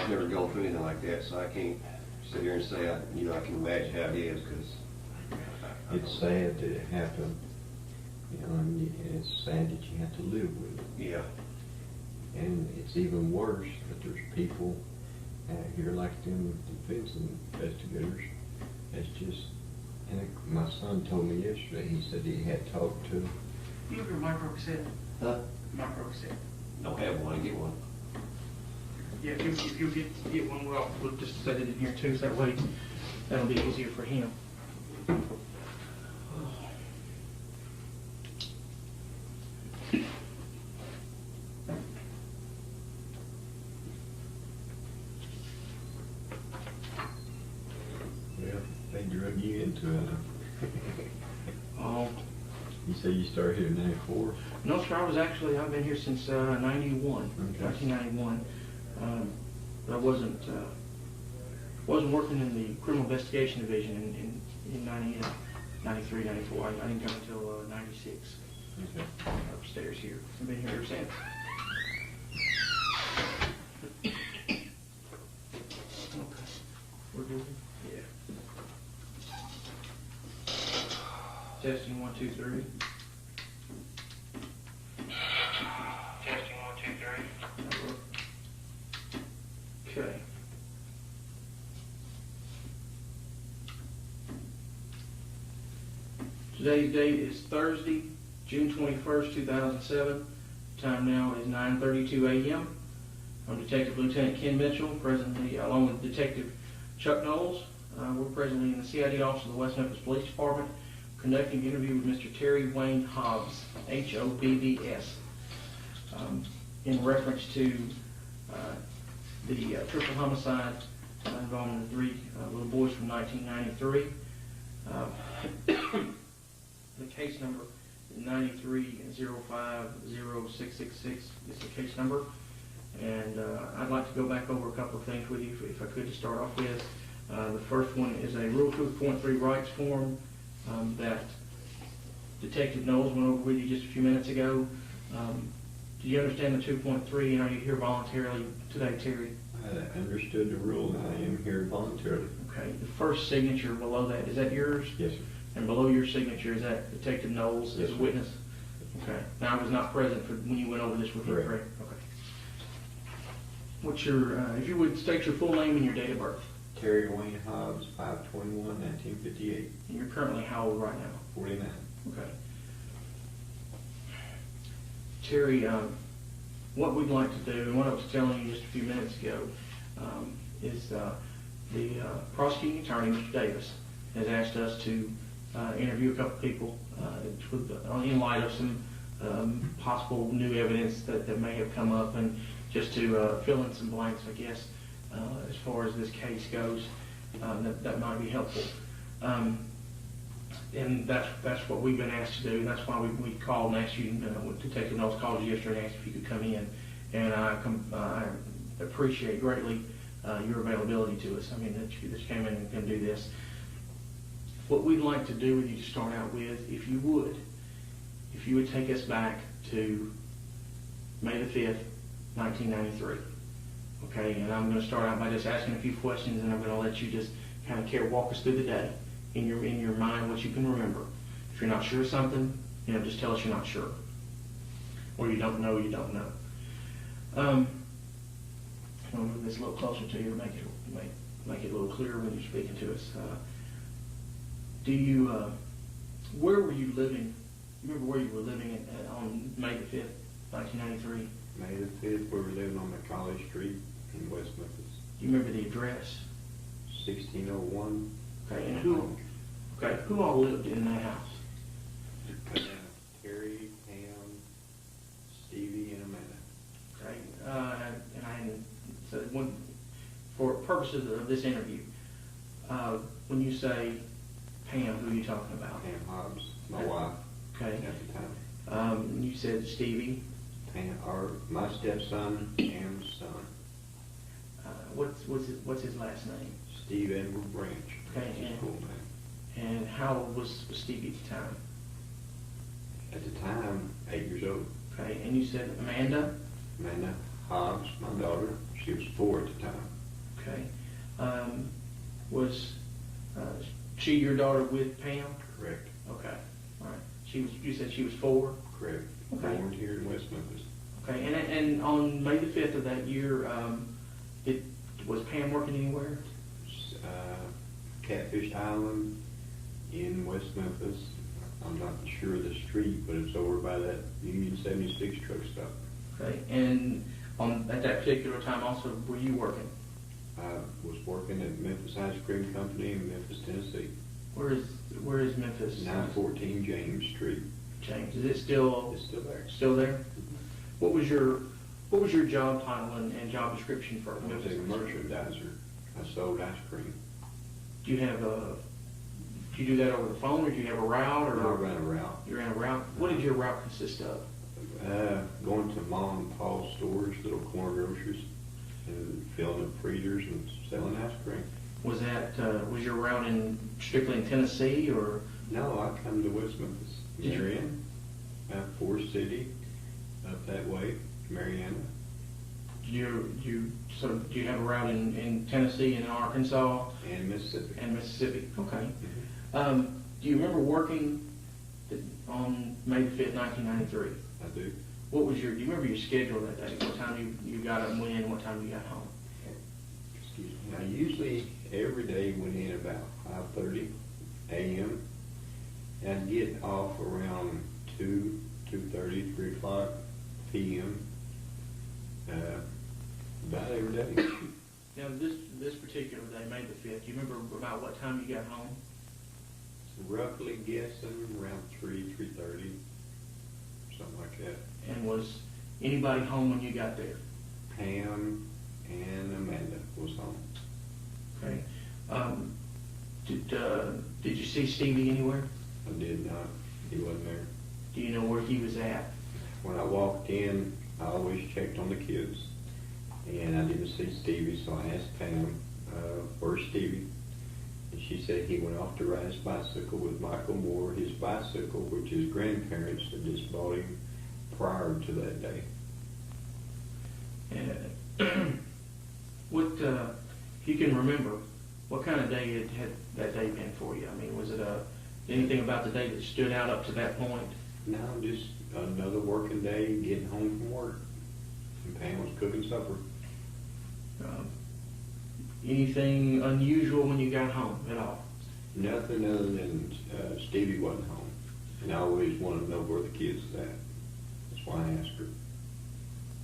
I've never gone through anything like that, so I can't sit here and say, I can imagine how it is, because it's sad that it happened, and it's sad that you have to live with it. Yeah. And it's even worse that there's people out here like them defense investigators that's just, and my son told me yesterday, he said he had talked to. You have your micro cassette? Huh? Micro cassette. Don't have one, get one. Yeah, if you get one, we'll just set it in here too, so that way that'll be easier for him. They drug you into it. Oh. You say you started here in '94? No, sir. I've been here since '91, okay. 1991. But I wasn't working in the criminal investigation division in 93, 94. I didn't come until 96. Okay. Upstairs here. I've been here ever since. Okay. We're good? Yeah. Testing 1, 2, 3. Testing 1, 2, 3. Okay. Today's date is Thursday, June 21st, 2007. Time now is 9:32 a.m. I'm Detective Lieutenant Ken Mitchell, presently along with Detective Chuck Knowles. We're presently in the CID office of the West Memphis Police Department, conducting an interview with Mr. Terry Wayne Hobbs, Hobbs, in reference to the triple homicide involving the 3 little boys from 1993. The case number is 93-05-0666 is the case number. And I'd like to go back over a couple of things with you, if I could, to start off with. The first one is a Rule 2.3 rights form that Detective Knowles went over with you just a few minutes ago. Do you understand the 2.3, and are you here voluntarily today, Terry? I understood the rule, and I am here voluntarily. Okay. The first signature below that, is that yours? Yes, sir. And below your signature, is that Detective Knowles Yes, as a sir. witness? Okay. Now, I was not present for when you went over this with him, correct? Okay. What's your, if you would state your full name and your date of birth? Terry Wayne Hobbs, 5/21/1958. And you're currently how old right now? 49. Okay. Terry, what we'd like to do, and what I was telling you just a few minutes ago, is the prosecuting attorney, Mr. Davis, has asked us to interview a couple people in light of some possible new evidence that may have come up, and just to fill in some blanks, I guess, as far as this case goes, that might be helpful. And that's what we've been asked to do, and that's why we called and asked you to take the notes, called you yesterday and asked if you could come in. And I appreciate greatly your availability to us. I mean, that you came in and can do this. What we'd like to do with you to start out with, if you would take us back to May the 5th, 1993. Okay, and I'm going to start out by just asking a few questions, and I'm going to let you just kind of walk us through the day in your mind, what you can remember. If you're not sure of something, just tell us you're not sure, or you don't know. I'm going to move this a little closer to you to make it a little clearer when you're speaking to us. Where were you living? You remember where you were living on May the 5th, 1993? May the 5th, we were living on McCauley Street in West Memphis. Do you remember the address? 1601. Okay, and who all lived in that house? Terry, Pam, Stevie, and Amanda. Okay, for purposes of this interview, when you say Pam, who are you talking about? Pam Hobbs, my wife. Okay. At the time. You said Stevie. Pam, my stepson, Pam's son. What's his last name? Steve Edward Branch. Okay. His full name. And how old was Stevie at the time? At the time, 8 years old. Okay. And you said Amanda. Amanda, Hobbs, my daughter, she was 4 at the time. Okay. Was she your daughter with Pam? Correct. Okay. All right. You said she was 4? Correct. Okay. Born here in West Memphis. Okay. And on May the 5th of that year, was Pam working anywhere? Catfish Island in West Memphis. I'm not sure of the street, but it's over by that Union 76 truck stop. Okay. And at that particular time also, were you working? I was working at Memphis Ice Cream Company in Memphis, Tennessee. Where is Memphis? 914 James Street. James, is it still It's still there. still there? What was your job title and job description for I was Memphis? a merchandiser. I sold ice cream. Do you do that over the phone, or do you have a route? Or I ran a route. You ran a route. What did your route consist of? Going to mom and pa's stores, little corner groceries, and filling up freezers and selling ice cream. Was your route strictly in Tennessee, or? No, I come to West Memphis, Did you? Marion, Forest City, up that way, Mariana. Do you have a route in Tennessee and Arkansas And Mississippi. and Mississippi? Okay. Mhm. Do you remember working on May 5th, 1993? I do. Do you remember your schedule that day? What time you got up and went in, what time you got home? Excuse me. I usually every day went in about 5:30 a.m. and I'd get off around 2:30, 3 o'clock p.m. About every day. Now, this particular day, May the 5th, do you remember about what time you got home? Roughly guessing around 3:30, something like that. And was anybody home when you got there? Pam and Amanda was home. Okay. Did you see Stevie anywhere? I did not. He wasn't there. Do you know where he was at? When I walked in, I always checked on the kids, and I didn't see Stevie, so I asked Pam, where's Stevie? And she said he went off to ride his bicycle with Michael Moore, his bicycle, which his grandparents had just bought him prior to that day. What, if you can remember, what kind of day had that day been for you? I mean, was it anything about the day that stood out up to that point? No, just another working day, getting home from work, and Pam was cooking supper. Anything unusual when you got home at all? Nothing other than Stevie wasn't home, and I always wanted to know where the kids was at. That's why I asked her.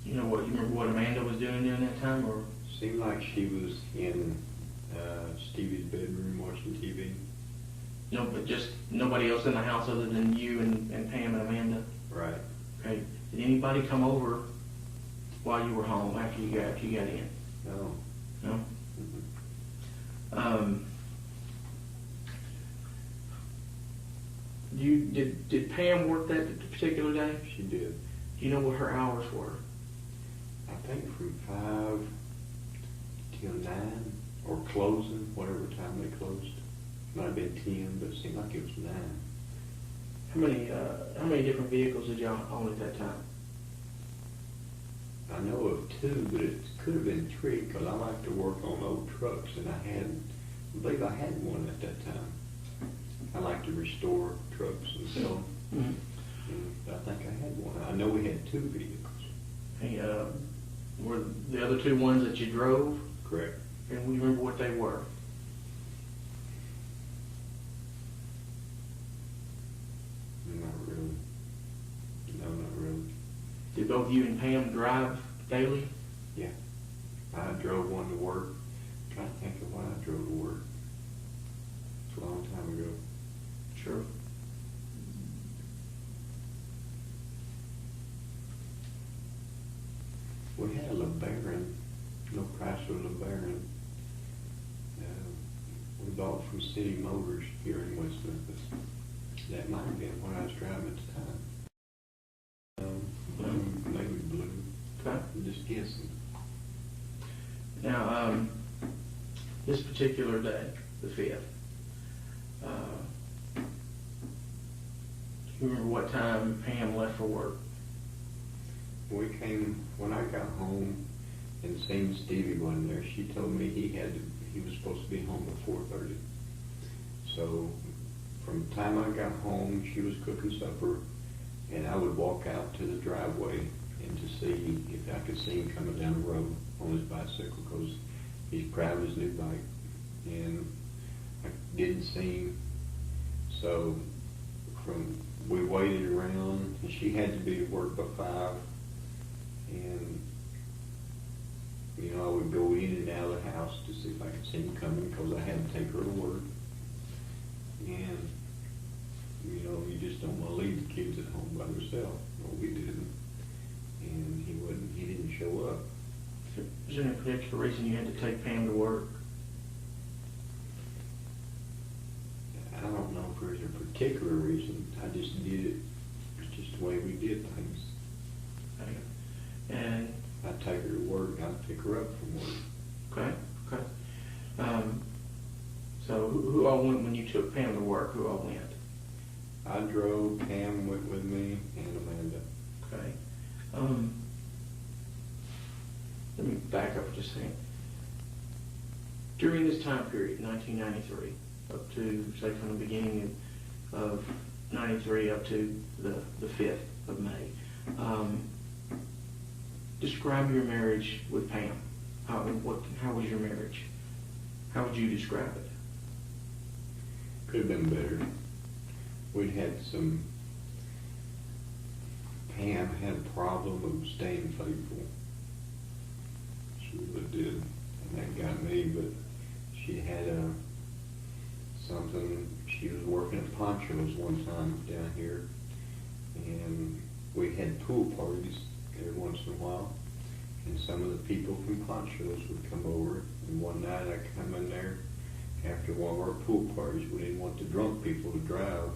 You remember what Amanda was doing during that time, or? Seemed like she was in Stevie's bedroom watching TV. No, but just nobody else in the house other than you and Pam and Amanda? Right. Okay. Did anybody come over while you were home after you got in? No. No? Mm-hmm. Did Pam work that particular day? She did. Do you know what her hours were? I think from 5 till 9, or closing, whatever time they closed. Might have been 10, but it seemed like it was 9. How many different vehicles did y'all own at that time? I know of 2, but it could have been 3, because I like to work on old trucks, and I believe I had one at that time. I like to restore trucks and sell them. Mm-hmm. And I think I had one. I know we had 2 vehicles. Hey, were the other 2 ones that you drove? Correct. And we remember what they were? Not really. No, not really. Did both you and Pam drive daily? Yeah. I drove one to work. I'm trying to think of why I drove to work. It's a long time ago. Sure. We had a LeBaron, no Chrysler LeBaron. We bought from City Motors here in West Memphis. That might have been what I was driving at the time. Maybe blue. Okay. I'm just guessing. Now, this particular day, the 5th, do you remember what time Pam left for work? when I got home and seen Stevie wasn't there, she told me he was supposed to be home at 4:30. So from the time I got home, she was cooking supper, and I would walk out to the driveway and to see if I could see him coming down the road on his bicycle, because he's proud of his new bike. And I didn't see him, so we waited around, and she had to be at work by 5, and you know, I would go in and out of the house to see if I could see him coming, because I had to take her to work. And you know, you just don't want to leave the kids at home by themselves. Well, we didn't, and he didn't show up. Is there any particular reason you had to take Pam to work? I don't know if there's a particular reason. I just did it. It's just the way we did things. Okay. And I'd take her to work. I'd pick her up from work. okay. So who all went when you took Pam to work? Who all went? I drove. Pam went with me, and Amanda. Okay. Let me back up just a second. During this time period, 1993, up to, say, from the beginning of 93 up to the 5th of May, describe your marriage with Pam. How was your marriage? How would you describe it? Could have been better. We'd had Pam had a problem of staying faithful. She really did, and that got me, but she had something. She was working at Poncho's one time down here, and we had pool parties every once in a while, and some of the people from Poncho's would come over, and one night I come in there after one of our pool parties. We didn't want the drunk people to drive,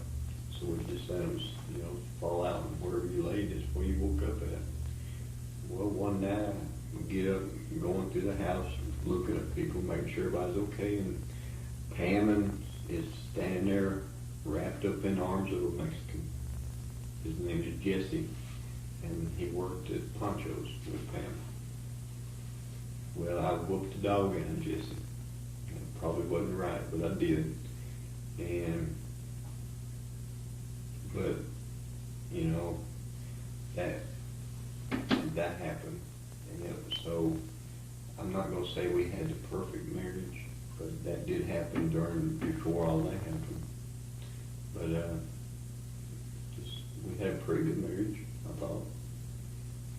so we just let them, you know, fall out, and wherever you laid is where you woke up at. Well, one night we get up, going through the house, looking at people, making sure everybody's okay, and Pam is standing there wrapped up in the arms of a Mexican. His name is Jessie, and he worked at Poncho's with Pam. Well, I whooped the dog out of Jessie. It probably wasn't right, but I did. But you know, that happened, and so I'm not going to say we had the perfect marriage, but that did happen before all that happened. But we had a pretty good marriage, I thought.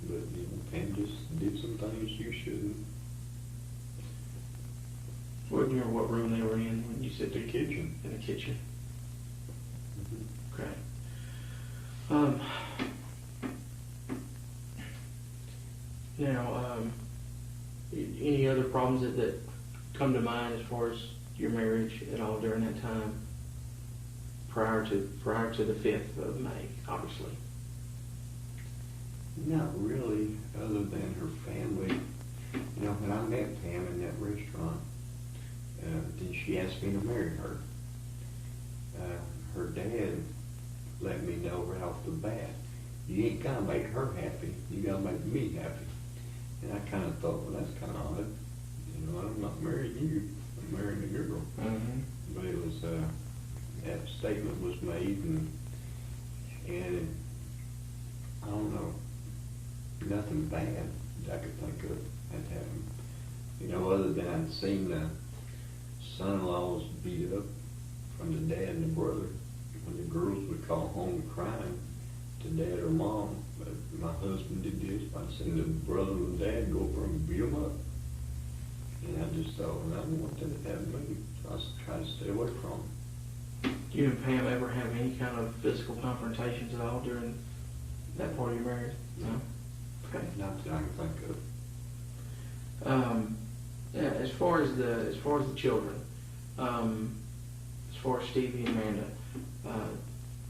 But you know, Pam just did some things you shouldn't. Do you remember what room they were in when you said The kitchen. In the kitchen. Mm-hmm. Okay. Now, any other problems that come to mind as far as your marriage at all during that time, prior to the 5th of May, obviously? Not really, other than her family. You know, when I met Pam in that restaurant, then she asked me to marry her. Her dad let me know right off the bat, you ain't gotta make her happy, you gotta make me happy. And I kind of thought, well, that's kind of odd. You know, I'm not marrying you, I'm marrying a girl. Mm-hmm. But it was, that statement was made, and I don't know, nothing bad that I could think of had happened. You know, other than I'd seen the son-in-laws beat up from the dad and the brother when the girls would call home crying to dad or mom. But my husband did this. I'd seen the brother and the dad go over and beat them up. And I just thought, well, I don't want that to happen to me. So I tried to stay away from them. Do you and Pam ever have any kind of physical confrontations at all during that part of your marriage? No? Okay. Not that I can think of. Yeah, as far as the children, as far as Stevie and Amanda,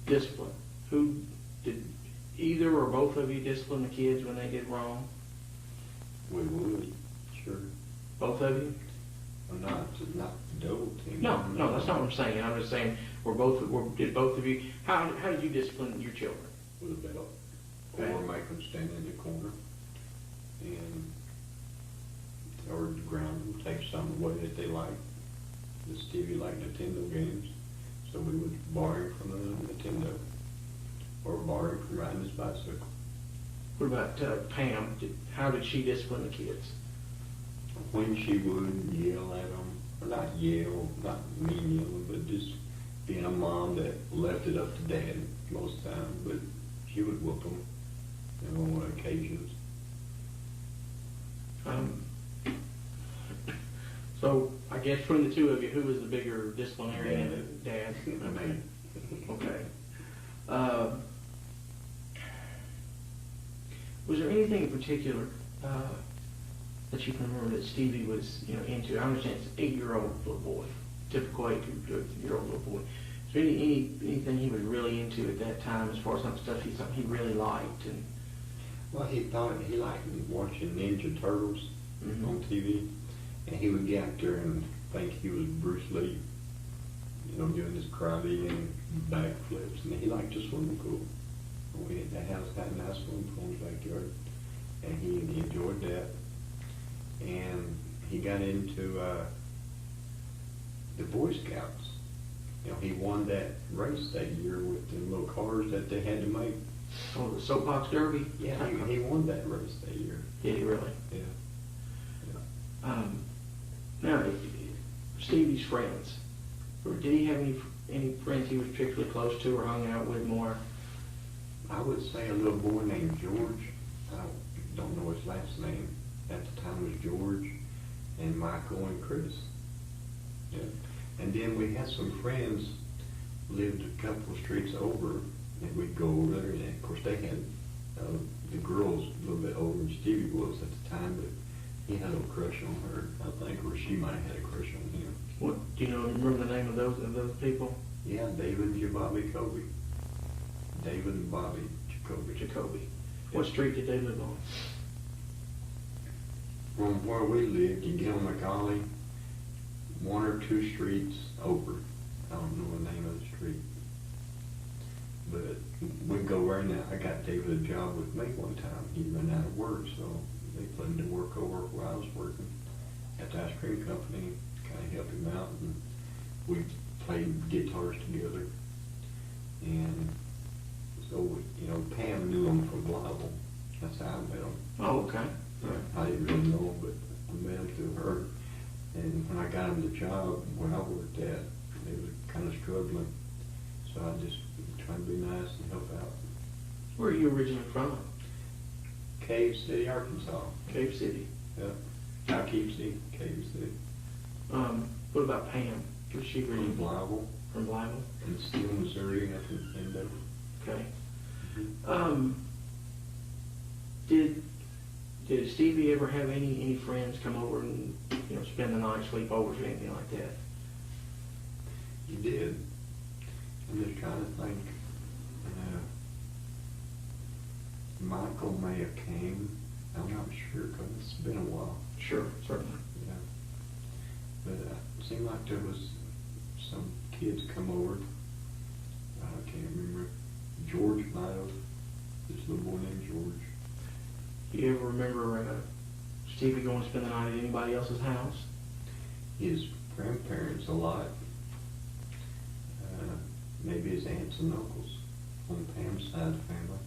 discipline. Who did either or both of you discipline the kids when they did wrong? We would, sure. Both of you? Well, not the double team. No, that's not what I'm saying. I'm just saying, did both of you? How did you discipline your children? With a belt. Okay. Or make them stand in the corner. Stevie liked Nintendo games, so we would borrow him from the Nintendo, or borrow him from riding his bicycle. What about Pam? How did she discipline the kids? When she would yell at them, or not yell, not mean yelling, but just being a mom that left it up to Dad most of the time, but she would whoop them, you know, on occasions. So I guess between the two of you, who was the bigger disciplinarian? Dad. Okay. Okay. Was there anything in particular that you can remember that Stevie was, you know, into? I understand it's an 8-year-old little boy, typical 8-year-old little boy. Is there anything he was really into at that time, as far as some stuff he really liked? And Well, he liked watching Ninja Turtles on TV, and he would get out there and think he was Bruce Lee, you know, doing his karate and backflips, and he liked to swim pool. The house had a nice swimming pool in his backyard, and he enjoyed that. And he got into the Boy Scouts. You know, he won that race that year with the little cars that they had to make. oh, the soapbox derby? Yeah, he won that race that year. Did he really? Yeah. Now, Stevie's friends, or did he have any friends he was particularly close to or hung out with more? I would say a little boy named George. I don't know his last name. At the time was George, and Michael and Chris. Yeah. And then we had some friends lived a couple of streets over, and we'd go over there. And of course, they had the girls a little bit older than Stevie was at the time, but he had a little crush on her, I think, or she might have had a crush on him. What do you remember the name of those people? Yeah, David and Bobby Kobe. David and Bobby Jacoby. What street did they live on? From where we lived, you get on the gully, 1 or 2 streets over. I don't know the name of the street. But we'd go right now. I got David a job with me one time. He ran out of work, so they put him to work over where I was working at the ice cream company, kind of help him out, and we played guitars together. And so, you know, Pam knew him from Baldwin. That's how I met him. Oh, okay. I didn't really know him, but I met him through her. And when I got him the job where I worked at, they were kind of struggling. So I just tried to be nice and help out. Where are you originally from? Cave City, Arkansas. Cave City. Yeah. Poughkeepsie, Cave City. What about Pam? Was she From originally Blyville. from Blyville? And Steele, Missouri, up in Dover. Okay. Mm-hmm. Did Stevie ever have any friends come over and, you know, spend the night, sleepovers or anything like that? He did. I'm just trying to think. Michael may have came. I'm not sure because it's been a while. Sure, certainly. Yeah. But it seemed like there was some kids come over. I can't remember. George might have. This little boy named George. Do you ever remember Stevie going to spend the night at anybody else's house? His grandparents a lot. Maybe his aunts and uncles on Pam's side of the family.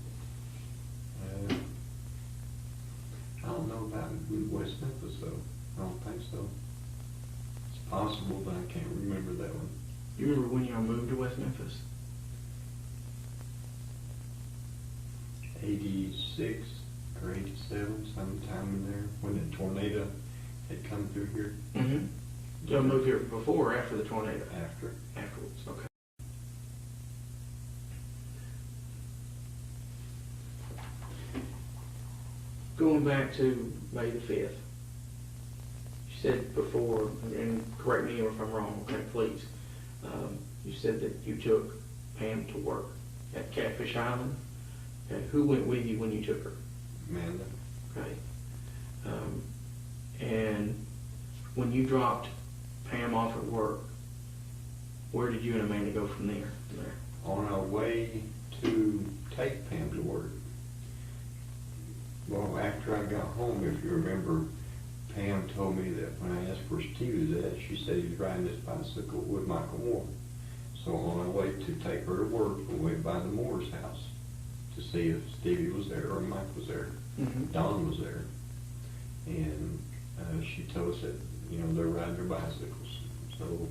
I don't know about West Memphis though. I don't think so. It's possible, but I can't remember that one. You remember when y'all moved to West Memphis? 86 or 87, sometime in there, when the tornado had come through here. Mm-hmm. Did y'all move here before or after the tornado? After. Afterwards, okay. Going back to May the 5th, you said before, and correct me if I'm wrong, okay, please. You said that you took Pam to work at Catfish Island. Okay, who went with you when you took her? Amanda. Okay. And when you dropped Pam off at work, where did you and Amanda go from there? On our way to take Pam to work. Well, after I got home, if you remember, Pam told me that when I asked where Stevie was at, she said he was riding his bicycle with Michael Moore. So on our way to take her to work, we went by the Moore's house to see if Stevie was there or Mike was there. Don was there. And she told us that, you know, they're riding their bicycles. So,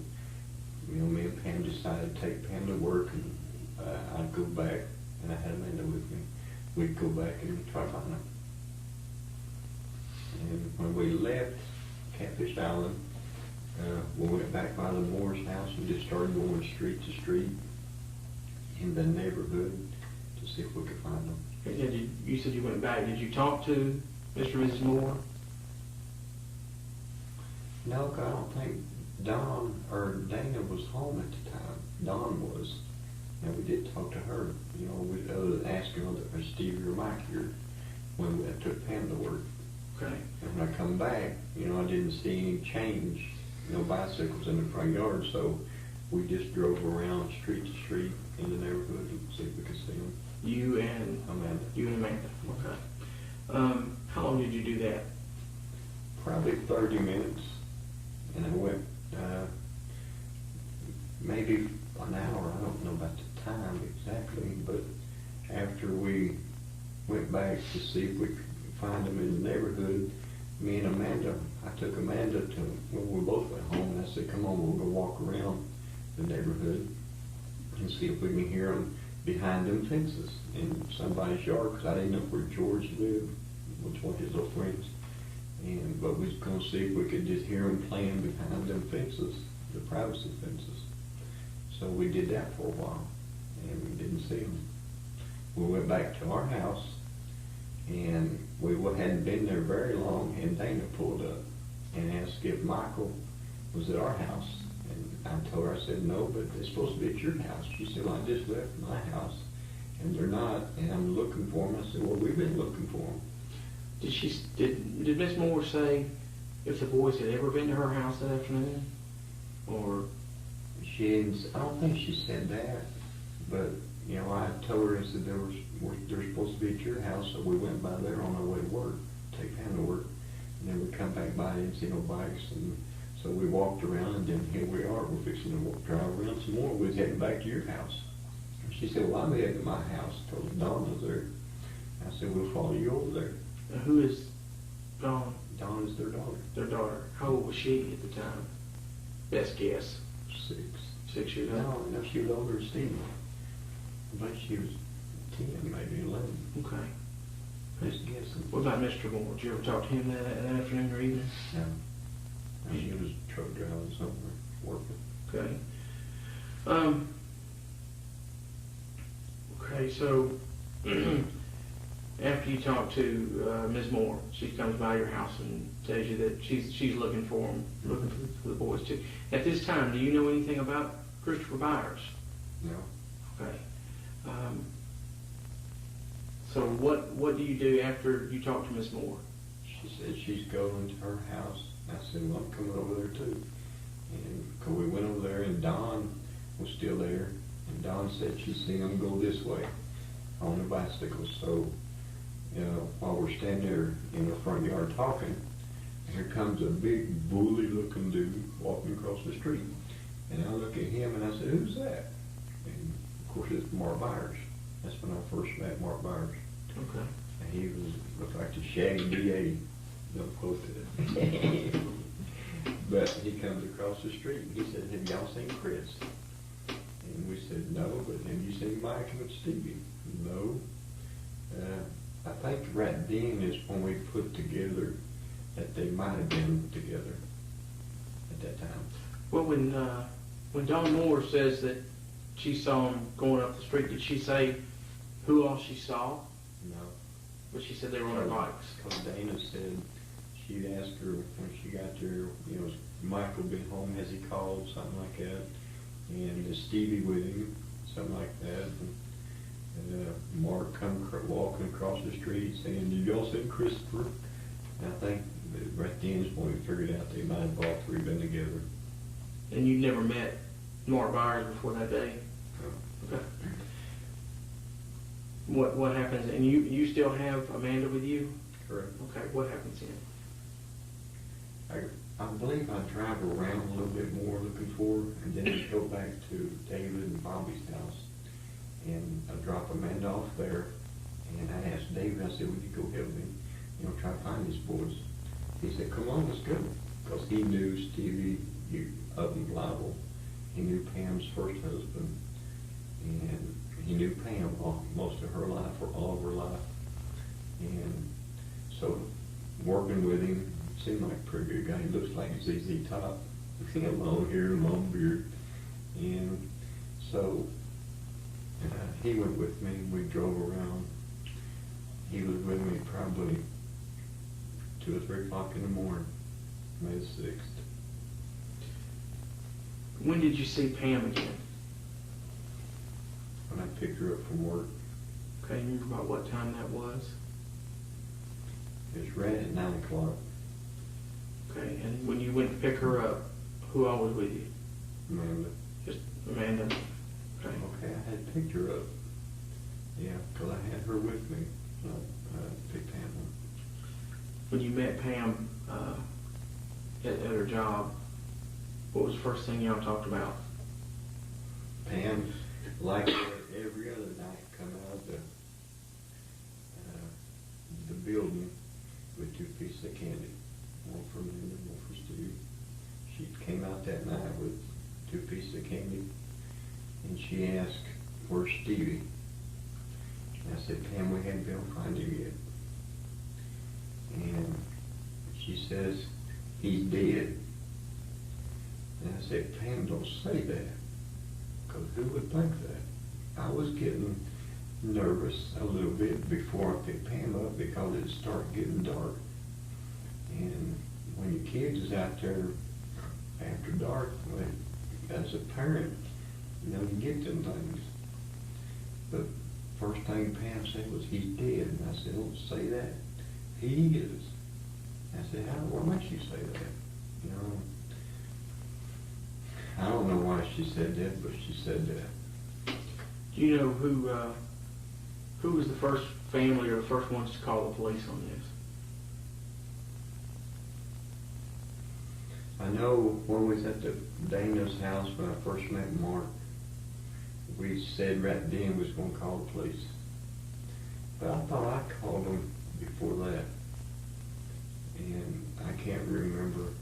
you know, me and Pam decided to take Pam to work, and I'd go back, and I had Amanda with me. We'd go back and try to find them. And when we left Catfish Island, we went back by the Moore's house and just started going street to street in the neighborhood to see if we could find them. And you said you went back. Did you talk to Mr. and Mrs. Moore? No, I don't think Dawn or Dana was home at the time. Dawn was. And we did talk to her, you know, other than asking whether Stevie or Mike here when I took Pam to work. Okay. And when I come back, you know, I didn't see any change, no bicycles in the front yard, so we just drove around street to street in the neighborhood to see if we could see them. You and Amanda. You and Amanda. Okay. How long did you do that? Probably 30 minutes. And I went maybe an hour. I don't know about the time exactly, but after we went back to see if we could find them in the neighborhood, me and Amanda, I took Amanda to, when we both went home, and I said, come on, we'll go walk around the neighborhood and see if we can hear them behind them fences in somebody's yard, because I didn't know where George lived, which one of his little friends. But we was going to see if we could just hear them playing behind them fences, the privacy fences. So we did that for a while, and we didn't see them. We went back to our house, and we hadn't been there very long, and Dana pulled up and asked if Michael was at our house. And I told her, I said, no, but they're supposed to be at your house. She said, well, I just left my house, and they're not, and I'm looking for them. I said, well, we've been looking for them. Did Miss Moore say if the boys had ever been to her house that afternoon? Or I don't think she said that, but you know, I told her, I said they're supposed to be at your house, so we went by there on our way to work, take Pam to work, and then we come back by and see no bikes, and so we walked around, and then here we are, we're fixing to drive around some more. We was heading back to your house. And she said, well, I'm heading to my house. I told her Dawn was there. I said, we'll follow you over there. who is Dawn? Dawn is their daughter. Their daughter. How old was she at the time? Best guess. 6. 6 years old. No, she was older than Steve. But she was 10, maybe 11. Okay. Just guessing. What about Mr. Moore? Did you ever talk to him that afternoon or evening? No. No, he was truck driving somewhere, working. Okay. Okay, so after you talk to Ms. Moore, she comes by your house and tells you that she's looking for them, looking for the boys too. At this time, do you know anything about Christopher Byers? No. Okay. So what do you do after you talk to Ms. Moore? She said she's going to her house. I said, well, I'm coming over there too. And 'cause we went over there, and Dawn was still there. And Dawn said she'd seen them go this way on their bicycles. So, you know, while we're standing there in the front yard talking, here comes a big bully-looking dude walking across the street. And I look at him and I said, who's that? And of course it's Mark Byers. That's when I first met Mark Byers. Okay. And he looked like the shaggy DA. Don't quote it. But he comes across the street and he said, have y'all seen Chris? And we said, no, but have you seen Mike and Stevie? No. I think right then is when we put together that they might have been together at that time. Well, when Dawn Moore says that she saw him going up the street, did she say who all she saw? No. But she said they were on their bikes. Because Dana said she'd asked her when she got there, you know, has Michael been home? Has he called? Something like that. And is Stevie with him? Something like that. And Mark come walking across the street saying, did y'all see Christopher? And I think that right then is when we figured out they might have all three been together. And you never met Mark Byers before that day? No. Okay. What happens? And you still have Amanda with you? Correct. Okay. What happens then? I believe I drive around a little bit more looking for her, and then I go back to David and Bobby's house, and I drop Amanda off there, and I asked David, I said, would you go help me, try to find these boys? He said, come on, let's go, because he knew Stevie up in Liable. He knew Pam's first husband, and he knew Pam most of her life, or all of her life, and so working with him, seemed like a pretty good guy. He looks like ZZ Top. Long hair, long beard. And so he went with me. We drove around. He was with me probably 2 or 3 o'clock in the morning, May 6th. When did you see Pam again? When I picked her up from work. Okay, you remember about what time that was? It was right at 9 o'clock. Okay, and when you went to pick her up, who all was with you? Amanda. Just Amanda? Okay. Okay, I had picked her up. Yeah, because I had her with me. So I picked Pam up. When you met Pam at her job, what was the first thing y'all talked about? Pam, like every other night, come out of the building with 2 pieces of candy. One for me and one for Steve. She came out that night with 2 pieces of candy, and she asked, where's Stevie? And I said, Pam, we haven't been able to find him yet. And she says, he's dead. And I said, Pam, don't say that, because who would think that? I was getting nervous a little bit before I picked Pam up, because it started getting dark. And when your kids is out there after dark, as a parent, you get them things. But first thing Pam said was, he's dead. And I said, don't say that. He is. I said, why might you say that? I don't know why she said that, but she said that. Do you know who was the first family or the first ones to call the police on this? I know when we was at the Dana's house when I first met Mark, we said right then we was going to call the police. But I thought I called them before that. And I can't remember,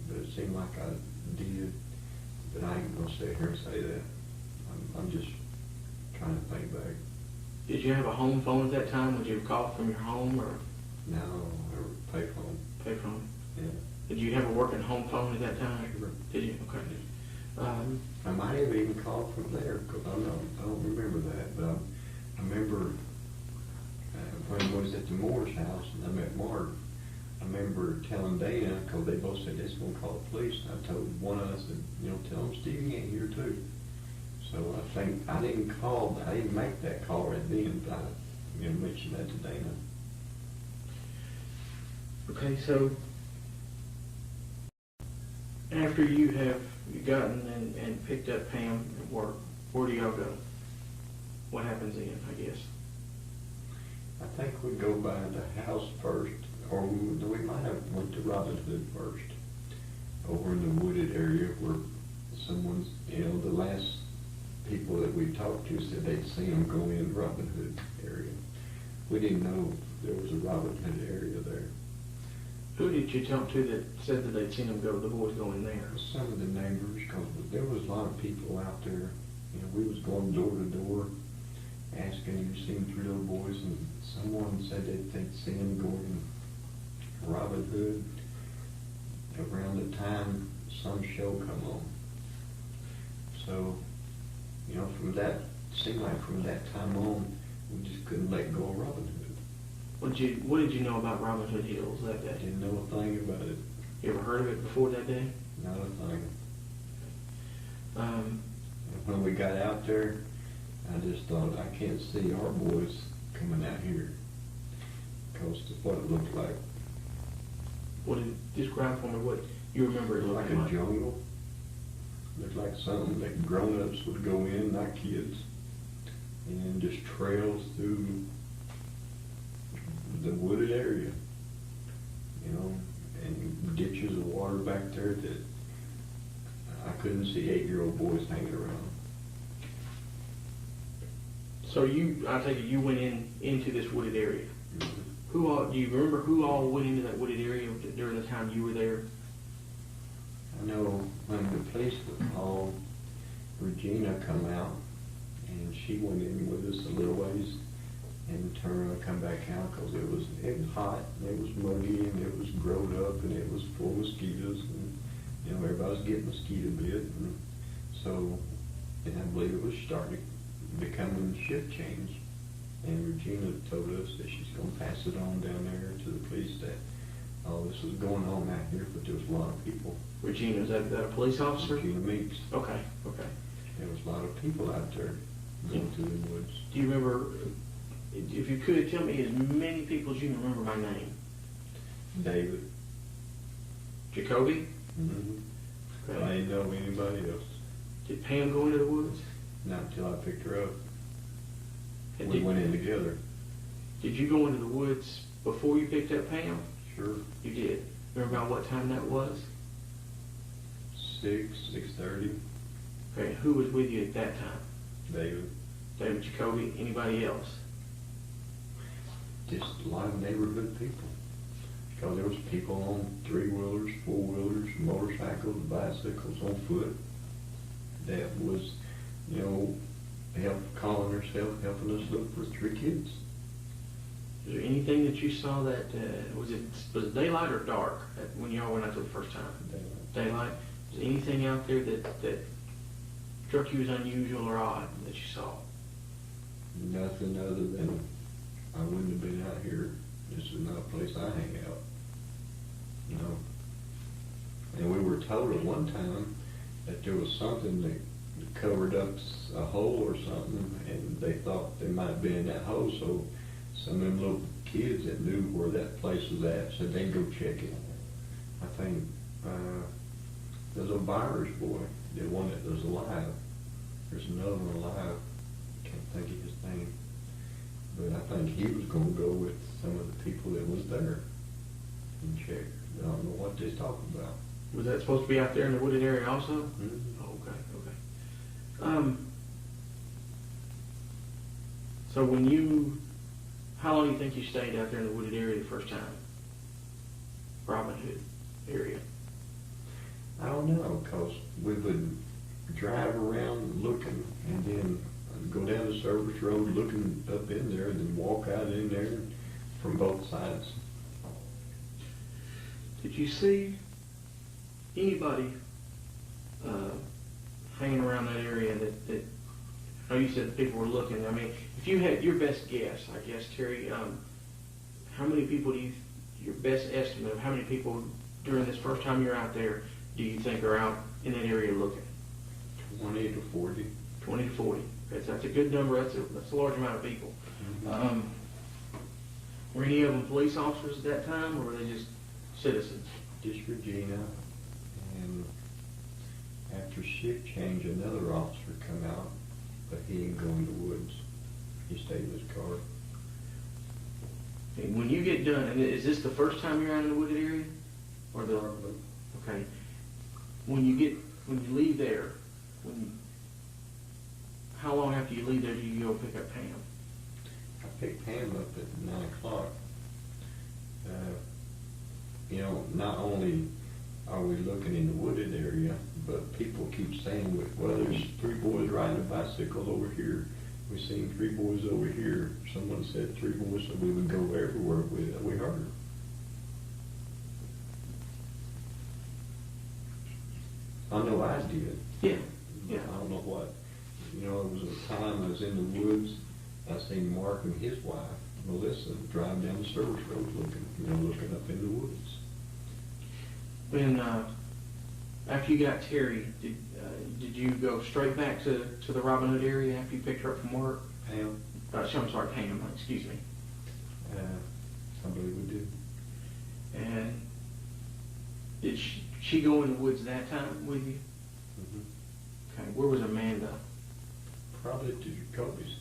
but it seemed like I did. But I ain't going to sit here and say that. I'm just trying to think back. Did you have a home phone at that time? Would you have called from your home or? No, or payphone. Payphone. Yeah. Did you have a working home phone at that time? Sure. Did you? Okay. I might have even called from there, because I don't remember that, but I remember when I was at the Moore's house and I met Mark, I remember telling Dana, because they both said they're going to call the police, and I told one of us, tell them Stevie ain't here too. So I think I didn't make that call right then, but I mentioned that to Dana. Okay, so after you have gotten and picked up Pam at work, where do y'all go? What happens then, I guess? I think we go by the house first, or we might have went to Robin Hood first, over in the wooded area where someone's, the last people that we talked to said they'd seen them go in Robin Hood area. We didn't know there was a Robin Hood area there. Who did you talk to that said that they'd seen them go, the boys go in there? Some of the neighbors, because there was a lot of people out there. We was going door to door, asking, you seen 3 little boys, and someone said they'd seen them going to Robin Hood around the time some show come on. So, from that, seemed like from that time on, we just couldn't let go of Robin Hood. What did you know about Robin Hood Hills that day? Didn't know a thing about it. You ever heard of it before that day? Not a thing. Um, When we got out there, I just thought, I can't see our boys coming out here, because of what it looked like. Describe for me what you remember it Like looking like. a jungle. Looked like something that grown-ups would go in, not kids. And just trails through the wooded area, and ditches of water. back there that I couldn't see 8-year-old boys hanging around. So I take it you went into this wooded area. Mm-hmm. Do you remember who all went into that wooded area during the time you were there? I know when the police would call, Regina come out, and she went in with us a little ways and turned around and come back out because it was hot, and it was muggy, and it was growed up, and it was full of mosquitoes, and everybody was getting mosquito bit, and so, and I believe it was starting to become shift change. And Regina told us that she's going to pass it on down there to the police that all this was going on out here, but there was a lot of people. Regina, is that a police officer? Regina Meeks. Okay. There was a lot of people out there going through the woods. Do you remember, if you could, tell me as many people as you can remember by name? David. Jacoby? Mm-hmm. Okay. I didn't know anybody else. Did Pam go into the woods? Not until I picked her up. And We went in together. Did you go into the woods before you picked up Pam? Sure. You did. Remember about what time that was? 6:30. Okay, who was with you at that time? David. David Jacoby, anybody else? Just a lot of neighborhood people. Because there was people on 3-wheelers, 4-wheelers, motorcycles, bicycles, on foot. That was, calling herself, helping us look for 3 kids. Is there anything that you saw that, was it daylight or dark when y'all went out there the first time? Daylight. Is there anything out there that struck you as unusual or odd that you saw? Nothing other than I wouldn't have been out here. This is not a place I hang out. And we were told at one time that there was something that covered up a hole or something, and they thought they might be in that hole, so some of them little kids that knew where that place was at said they'd go check it. I think there's a Byers boy, the one that was alive. There's another one alive. Can't think of his name. But I think he was going to go with some of the people that was there and check. I don't know what they're talking about. Was that supposed to be out there in the wooded area also? Mm-hmm. Oh, okay. So how long do you think you stayed out there in the wooded area the first time? Robin Hood area? I don't know, because we would drive around looking and then go down the service road looking up in there and then walk out in there from both sides. Did you see anybody hanging around that area that I know you said people were looking. I mean, if you had your best guess, I guess, Terry, how many people your best estimate of how many people during this first time you're out there do you think are out in that area looking? 20 to 40. 20 to 40. That's a good number. That's a large amount of people. Mm-hmm. Were any of them police officers at that time, or were they just citizens? Just Regina, and after shift change, another officer come out, but he didn't go in the woods. He stayed in his car. Okay, when you get done, and is this the first time you're out in the wooded area, or okay? When you leave there, how long after you leave there do you go pick up Pam? I picked Pam up at 9 o'clock. Not only are we looking in the wooded area, but people keep saying, well, there's 3 boys riding a bicycle over here. We've seen 3 boys over here. Someone said 3 boys, so we would go everywhere we heard. I know I did. Yeah. I don't know what. It was a time I was in the woods. I seen Mark and his wife, Melissa, drive down the service road looking up in the woods. When after you got Terry, did you go straight back to the Robin Hood area after you picked her up from work? Pam? I'm sorry, Pam. Excuse me. I believe we did. And did she go in the woods that time with you? Mm-hmm. Okay. Where was Amanda? Probably to Jacoby's.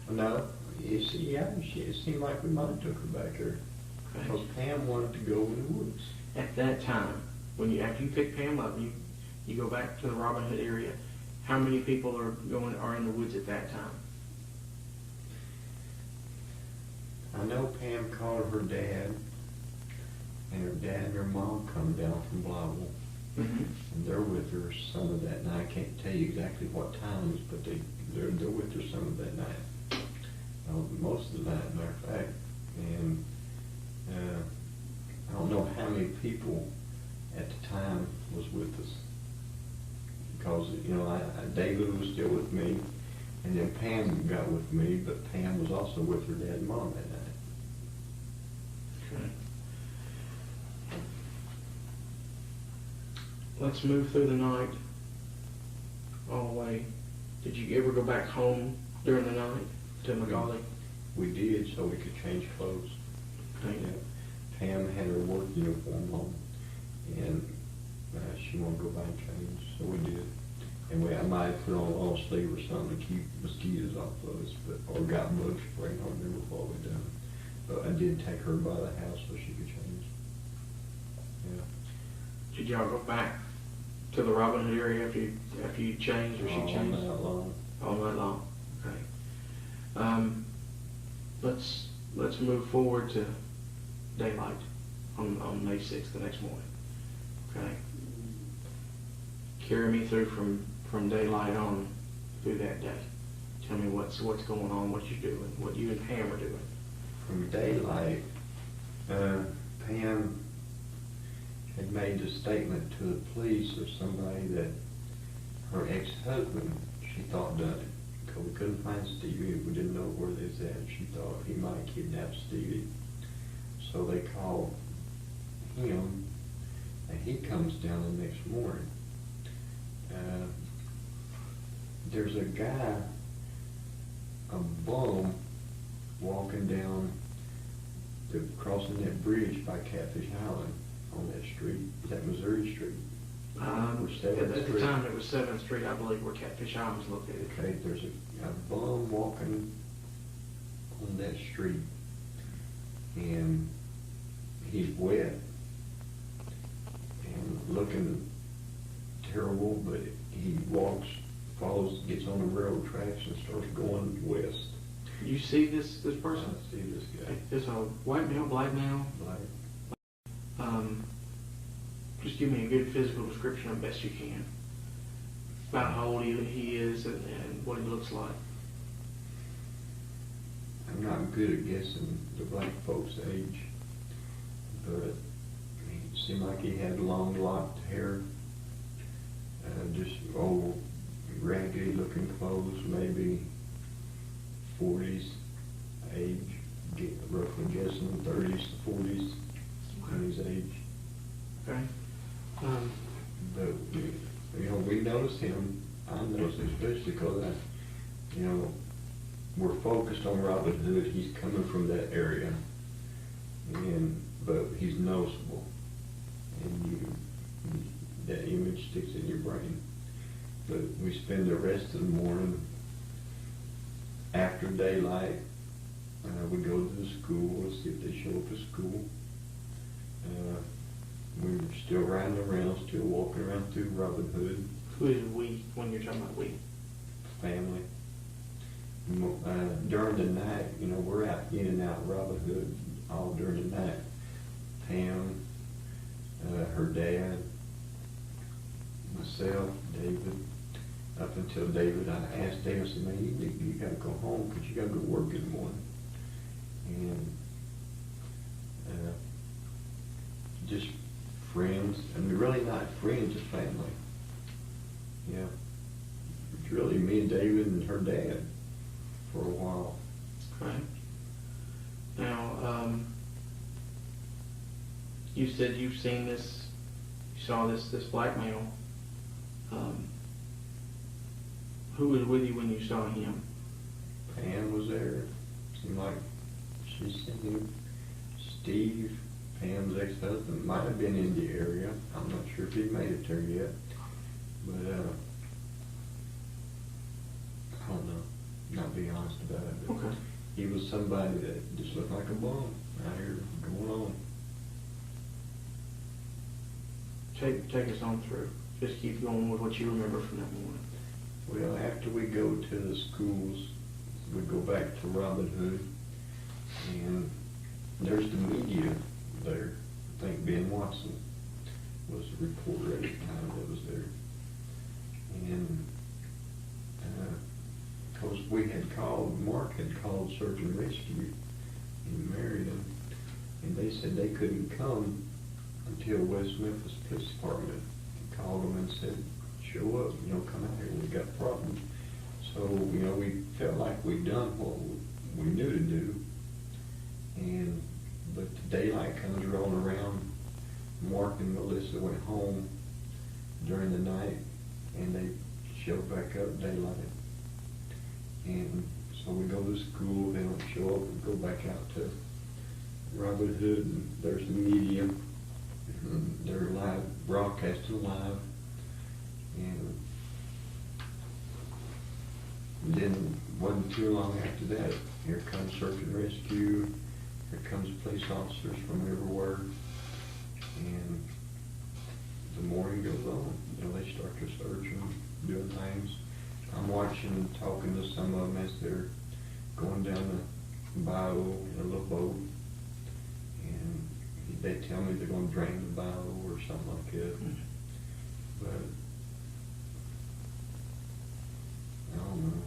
No, it seemed like we might have took her back there. Okay. Because Pam wanted to go in the woods. At that time, after you pick Pam up, you go back to the Robin Hood area. How many people are in the woods at that time? I know Pam called her dad, and her dad and her mom come down from Baldwin, and they're with her some of that night. I can't tell you exactly what times, but they're with her some of that night. Most of the night, matter of fact. And I don't know how many people at the time was with us, because David was still with me, and then Pam got with me, but Pam was also with her dad and mom that night. Okay. Let's move through the night all the way. Did you ever go back home during the night to Macaulay? We did, so we could change clothes. Okay. Yeah. Pam had her work uniform on, and she wanted to go by and change, so we did. And I might have put on a long sleeve or something to keep mosquitoes off of us, or got bug spray. I don't remember what we done. But I did take her by the house so she could change. Yeah. Did y'all go back to the Robin Hood area after you changed, or she changed? All night long. All night long. Okay. Let's move forward to daylight on May 6th, the next morning. Okay. Carry me through from daylight on through that day. Tell me what's going on, what you're doing, what you and Pam are doing. From daylight, Pam had made a statement to the police of somebody that her ex-husband, she thought, done it. Because we couldn't find Stevie, we didn't know where they was at. She thought he might have kidnapped Stevie. So they called him, and he comes down the next morning. There's a guy, a bum, walking down, crossing that bridge by Catfish Island on that street. Is that Missouri Street? At the time it was 7th Street, I believe, where Catfish Island was located. Okay, there's a bum walking on that street, and he's wet and looking terrible, but he gets on the railroad tracks and starts going west. You see this person? I see this guy. Is a white male, black male? Black. Just give me a good physical description as best you can about how old he is and what he looks like. I'm not good at guessing the black folks' age, but it seemed like he had long locked hair, just old, raggedy looking clothes, maybe 40s age, roughly guessing 30s to 40s in his age. Okay. But we noticed him. I noticed him especially because we're focused on Robin Hood. He's coming from that area, but he's noticeable, and that image sticks in your brain. But we spend the rest of the morning after daylight. We go to the school. Let's see if they show up at school. We're still riding around, still walking around through Robin Hood. Who is we when you're talking about we? Family. During the night, we're out in and out Robin Hood all during the night. Pam, her dad, myself, David. Up until David, I asked David, I said, man, you got to go home because you got to go to work in the morning. And just friends. I mean, really not friends, just family. Yeah. It's really me and David and her dad for a while. Okay. Now, you said you saw this black male. Who was with you when you saw him? Pam was there. Seemed like she seen him. Steve, Pam's ex-husband, might have been in the area. I'm not sure if he made it there yet. But I don't know. Not being honest about it. But Okay. he was somebody that just looked like a bum out here going on. take us on through. Just keep going with what you remember from that morning. Well, after we go to the schools, we go back to Robin Hood, and there's the media there. I think Ben Watson was the reporter at the time that was there. And, because Mark had called Search and Rescue in Marion, and they said they couldn't come until West Memphis Police Department called them and said, show up, come out here, we got problems. So, we felt like we'd done what we knew to do. But the daylight comes rolling around. Mark and Melissa went home during the night, and they showed back up daylight. And so we go to school, they don't show up, we go back out to Robin Hood, and there's the media. They're live, broadcasting live. And then wasn't too long after that, here comes Search and Rescue, here comes police officers from everywhere, and the morning goes on. They start to search and doing things. I'm watching, talking to some of them as they're going down the bayou in a little boat, and they tell me they're going to drain the bayou or something like that. But I don't know.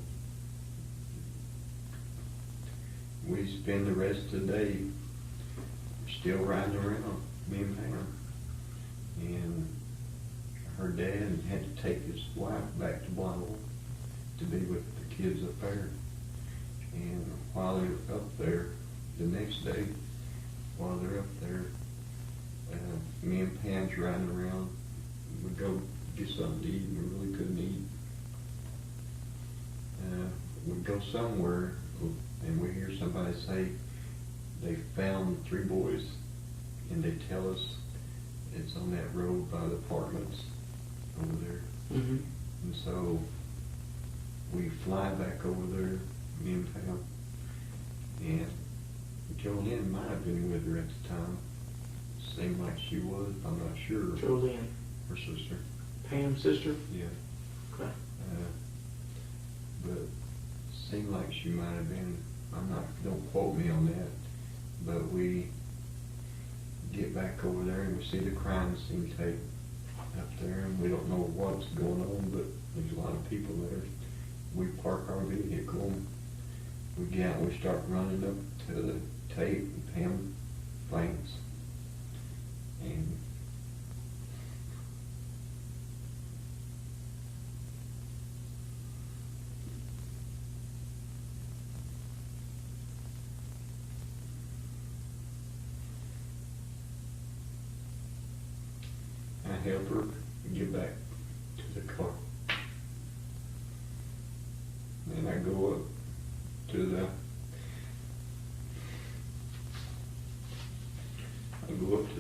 We spend the rest of the day still riding around, me and Pam. And her dad had to take his wife back to Baldwin to be with the kids up there. And while they're up there, the next day, while they're up there, me and Pam's riding around. We go get something to eat, and we really couldn't eat. We go somewhere, and we hear somebody say they found 3 boys, and they tell us it's on that road by the apartments over there. Mm-hmm. And so we fly back over there, me and Pam, and Jolene might have been with her at the time. Seemed like she was, I'm not sure. Jolene. Her sister. Pam's sister? Yeah. Okay. But seemed like she might have been, don't quote me on that, but we get back over there and we see the crime scene tape up there, and we don't know what's going on, but there's a lot of people there. We park our vehicle, we get out, we start running up to the tape, and Pam faints. And I help her get back to the car. And I go up to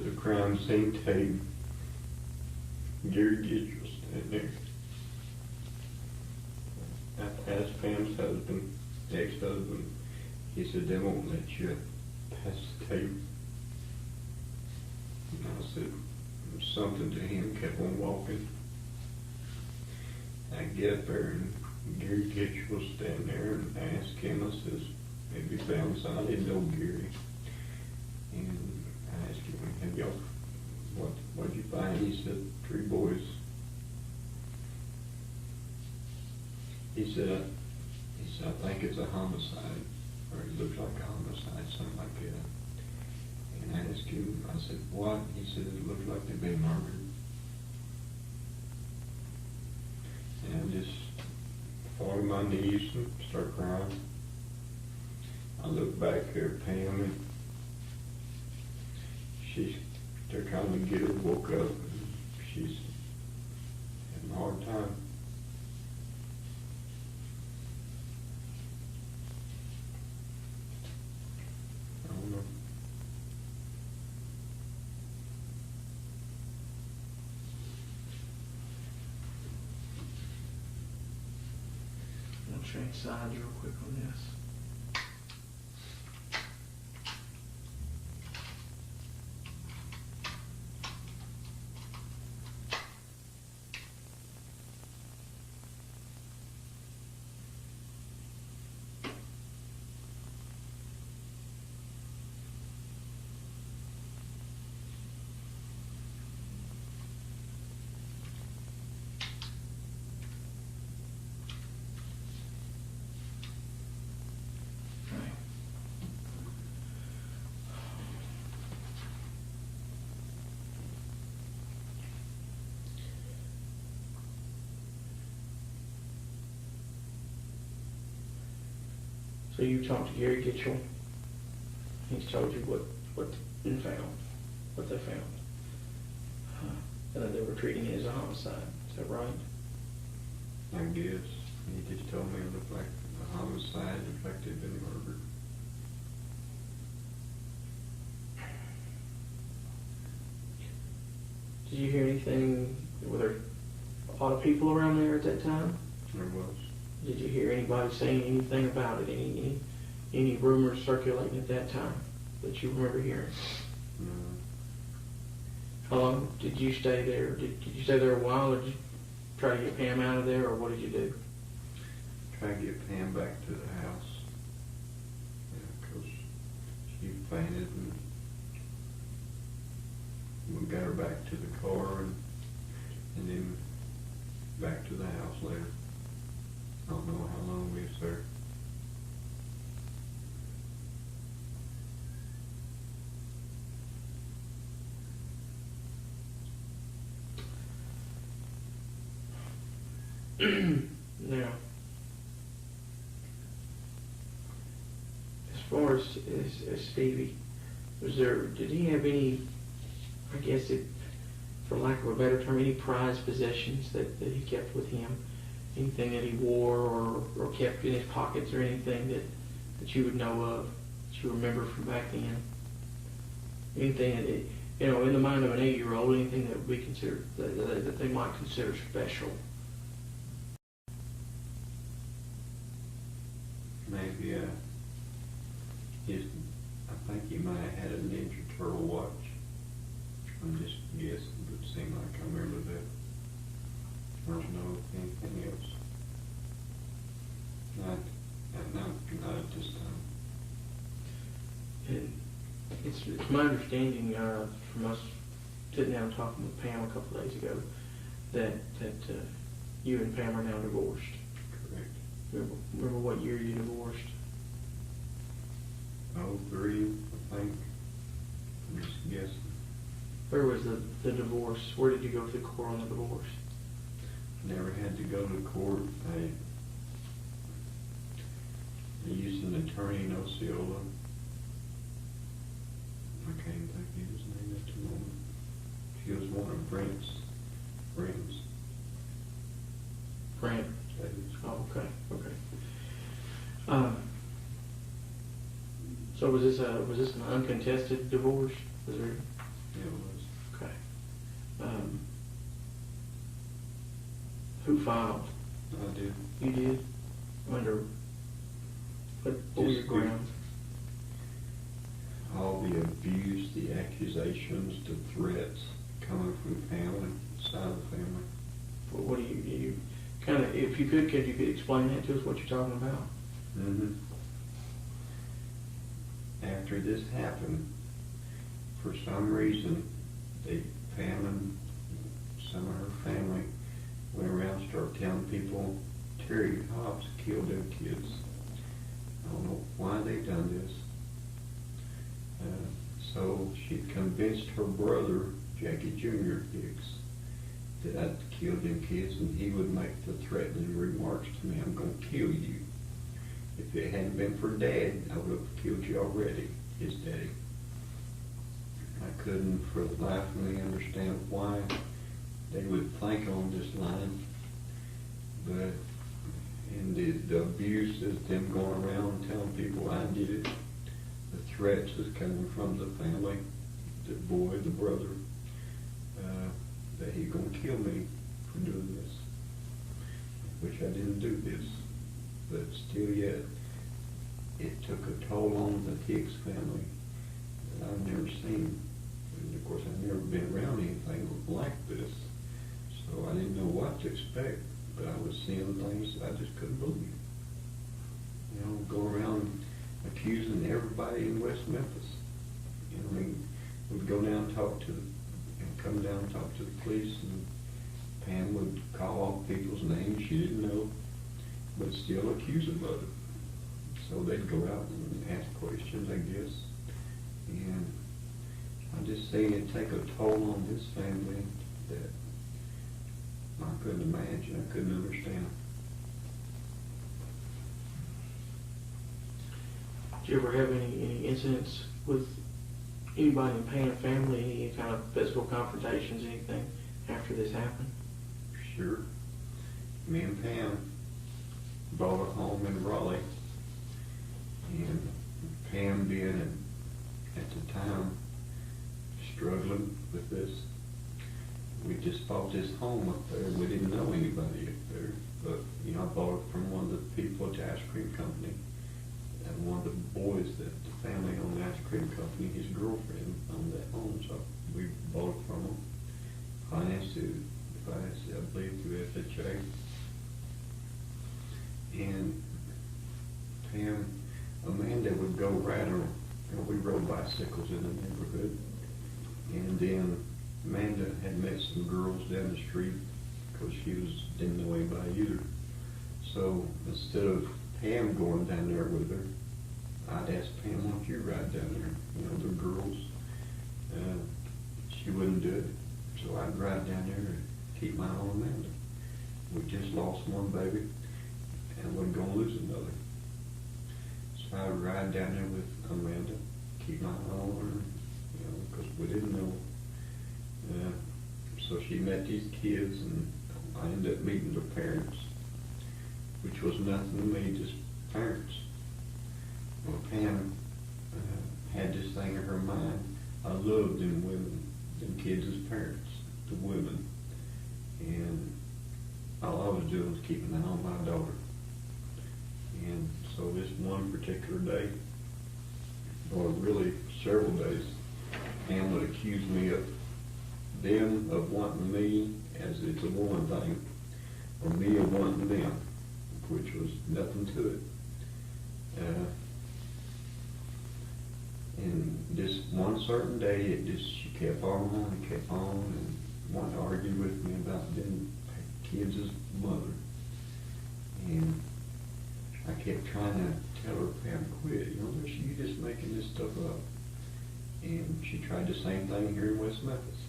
the crime scene tape. Gary Gidge was standing there. I asked Pam's husband, ex-husband, he said they won't let you pass the tape. And I said something to him, kept on walking. I get up there, and Gary Gidge was standing there, and I asked him, I says, have you found something? I didn't know Gary. And I asked him, have y'all, what'd you find? He said, 3 boys. He said, I think it's a homicide, or it looks like a homicide, something like that. And I asked him, I said, what? He said, it looks like they've been murdered. And I just fall to my knees and start crying. I look back there at Pam, and they're trying to get her woke up, and she's having a hard time. I don't know. I'm going to change sides real quick on this. So you talked to Gary Gitchell. He's told you what's been found, what they found. And that they were treating it as a homicide. Is that right? I guess. He just told me it looked like a homicide, looked like they'd been murdered. Did you hear anything? Were there a lot of people around there at that time? There was. Did you hear anybody saying anything about it? Any rumors circulating at that time that you remember hearing? No. How long did you stay there? Did you stay there a while, or did you try to get Pam out of there, or what did you do? Try to get Pam back to the house. Yeah, 'cause she fainted, and we got her back to the car, and then back to the house later. I don't know how long we was there. Now, as far as Stevie, did he have any, I guess for lack of a better term, any prized possessions that he kept with him? Anything that he wore or kept in his pockets, or anything that you would know of, that you remember from back then? Anything that, in the mind of an 8-year-old, anything that would be considered, that they might consider special? Maybe I think he might have had a Ninja Turtle watch. I'm just guessing, but it seemed like I remember that. I don't know anything else. Not at this time. And it's my understanding from us sitting down talking with Pam a couple of days ago that you and Pam are now divorced. Correct. Remember what year you divorced? 03, I think. I'm just guessing. Where was the divorce? Where did you go through court on the divorce? Never had to go to court. I used an attorney in Osceola. I can't even think of his name at the moment. He was one of Brent's friends. Brent. Davis. Oh, okay. So was this an uncontested divorce? Was there? Yeah, it was. Okay. Who filed? I did. You did? Under what were your grounds? All the abuse, the accusations, the threats coming from the family, side of the family. What do you kind of, if you could explain that to us, what you're talking about? Mm-hmm. After this happened, for some reason, Pam and some of her family went around and started telling people Terry Hobbs killed their kids. I don't know why they done this. So she convinced her brother, Jackie Jr. Hicks, that I'd killed them kids, and he would make the threatening remarks to me, "I'm going to kill you. If it hadn't been for Dad, I would have killed you already," his daddy. I couldn't for the life of me understand why they would think on this line, but in the abuse is them going around telling people I did it. The threats is coming from the family, the boy, the brother, that he's going to kill me for doing this, which I didn't do this, but still yet, it took a toll on the Hicks family that I've never seen. And of course, I've never been around anything like this, so I didn't know what to expect, but I was seeing things that I just couldn't believe. Go around accusing everybody in West Memphis. We'd go down and talk to come down and talk to the police, and Pam would call all people's names she didn't know, but still accuse them of it. So they'd go out and ask questions, I guess. And I just say it take a toll on this family that I couldn't imagine, I couldn't understand. you ever have any incidents with anybody in Pam family, any kind of physical confrontations, anything after this happened? Sure. Me and Pam bought a home in Raleigh, and Pam being at the time struggling with this, we just bought this home up there. We didn't know anybody up there, but you know, I bought it from one of the people at the ice cream company, and one of the boys that the family owned the ice cream company, his girlfriend owned that home, so we bought it from him. Financed it, I believe, through FHA. And Pam, Amanda would go riding, you know, we rode bicycles in the neighborhood, and then Amanda had met some girls down the street because didn't know anybody either. So instead of Pam going down there with her, I'd ask Pam, why don't you ride down there? You know, the girls. She wouldn't do it, so I'd ride down there and keep my eye on Amanda. We just lost one baby, and wasn't going to lose another. So I'd ride down there with Amanda, keep my eye on her, you know, because we didn't know. So she met these kids, and I ended up meeting their parents, which was nothing to me, just parents. Well, Pam had this thing in her mind. I loved them women, them kids as parents, the women. And all I was doing was keeping an eye on my daughter. And so this one particular day, or really several days, Pam would accuse me of wanting me, as it's a woman thing, or me of wanting them, which was nothing to it. And this one certain day, she kept on and kept on and wanted to argue with me about them kids' mother. And I kept trying to tell her, Pam, quit. You know, you just making this stuff up. And she tried the same thing here in West Memphis.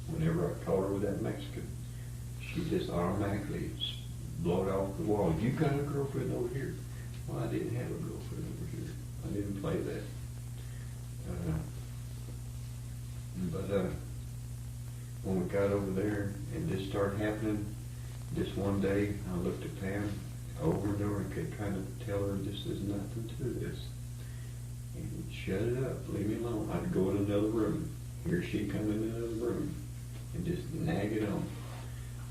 Whenever I caught her with that Mexican, she just automatically blew it off the wall. You got a girlfriend over here. Well, I didn't have a girlfriend over here. I didn't play that. But when we got over there and this started happening, this one day I looked at Pam over and over and kept trying to tell her this is nothing to this. And shut it up, leave me alone. I'd go in another room. Here she come in another room and just nag it on.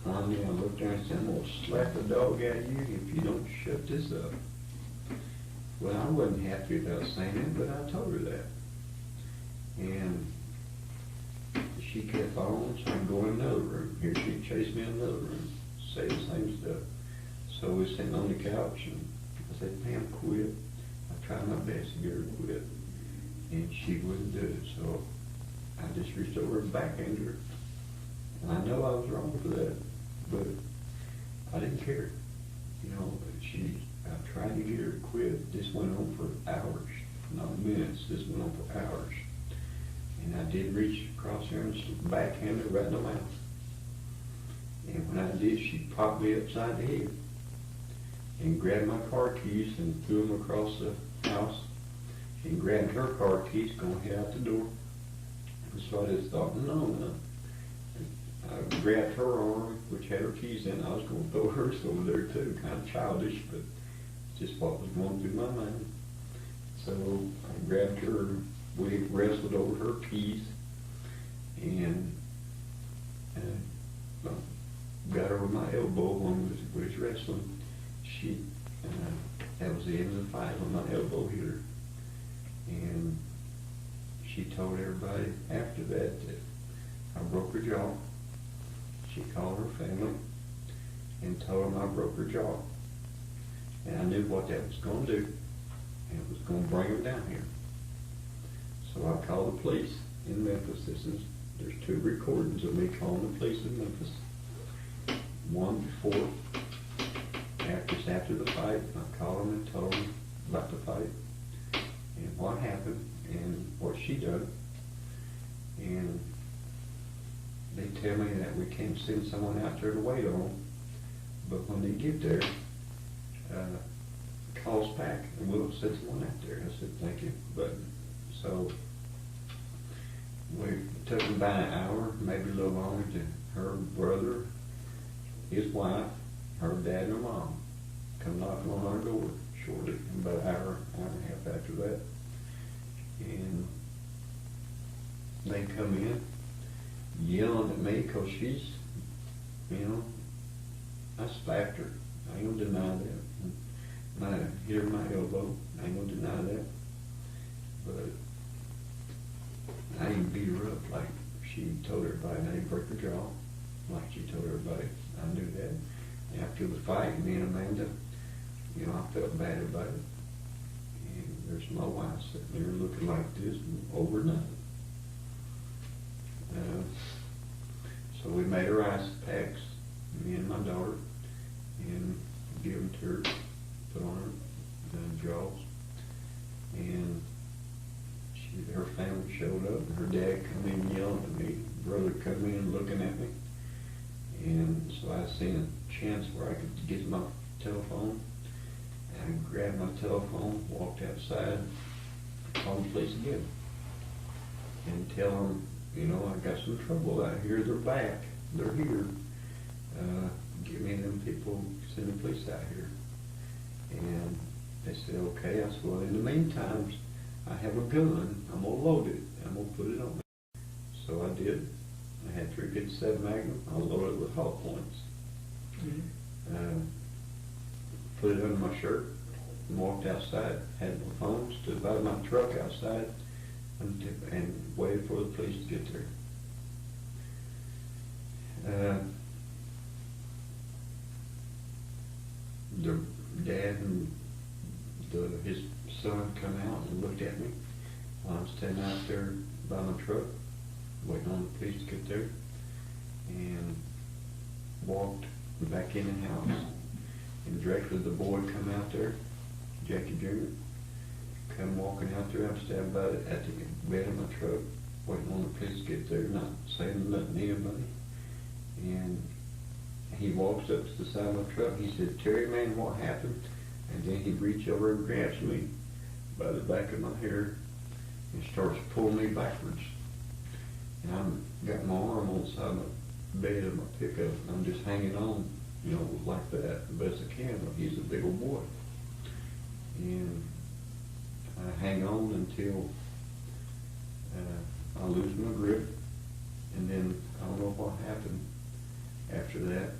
Finally I looked there and said, I'm gonna slap the dog out of you if you don't shut this up. Well, I wasn't happy without saying it, but I told her that. And she kept on, so I'd go in another room. Here she'd chase me in another room, say the same stuff. So we sitting on the couch, and I said, Pam, quit. I tried my best to get her to quit, and she wouldn't do it. So I just reached over and backhanded her. And I know I was wrong for that, but I didn't care. You know, I tried to get her to quit. This went on for hours, not minutes. This went on for hours. And I did reach across there and backhand her right in the mouth. And when I did, she popped me upside the head and grabbed my car keys and threw them across the house and grabbed her car keys, going to head out the door. And so I just thought, no. I grabbed her arm, which had her keys in. I was going to throw hers over there too, kind of childish, but just what was going through my mind. So I grabbed her. We wrestled over her keys and got her with my elbow when we was wrestling. That was the end of the fight when my elbow hit her. And she told everybody after that I broke her jaw. She called her family and told them I broke her jaw. And I knew what that was going to do. And it was going to bring her down here. So I called the police in Memphis. There's 2 recordings of me calling the police in Memphis. One before, after the fight, I called them and told them about the fight and what happened and what she done. And they tell me that we can't send someone out there to wait on them. But when they get there, call us back and we'll send someone out there. I said, thank you. But, so, it took about an hour, maybe a little longer, to her brother, his wife, her dad and her mom come knocking on our door shortly, about an hour and a half after that. And they come in yelling at me because she's, you know, I slapped her. I ain't gonna deny that. I hit her in my elbow. I ain't gonna deny that. But I didn't beat her up like she told everybody. I didn't break her jaw like she told everybody. I knew that. And after the fight, me and Amanda, you know, I felt bad about it. And there's my wife sitting there looking like this over nothing. So we made her ice packs, me and my daughter, and give them to her, put on her jaws. And her family showed up, and her dad come in yelling at me, brother come in looking at me. And so I seen a chance where I could get my telephone. And I grabbed my telephone, walked outside, called the police again. And tell them, you know, I got some trouble out here, they're back, they're here. Give me them people, send the police out here. And they said, okay. I said, well, in the meantime, I have a gun, I'm gonna load it, I'm gonna put it on me. So I did. I had 357 Magnum, I loaded it with hollow points. Put it under my shirt, and walked outside, had my phone, stood by my truck outside, and waited for the police to get there. The dad and his son come out and looked at me while I'm standing out there by my truck, waiting on the police to get there, and walked back in the house. And directly the boy come out there, Jackie Jr., come walking out there. I'm standing by at the bed of my truck, waiting on the police to get there, not saying nothing to anybody. And he walks up to the side of my truck. He said, Terry, man, what happened? And then he reaches over and grabs me by the back of my hair and starts pulling me backwards. And I've got my arm on the side of my bed of my pickup, and I'm just hanging on, you know, like that, the best I can. But he's a big old boy. And I hang on until I lose my grip, and then I don't know what happened after that,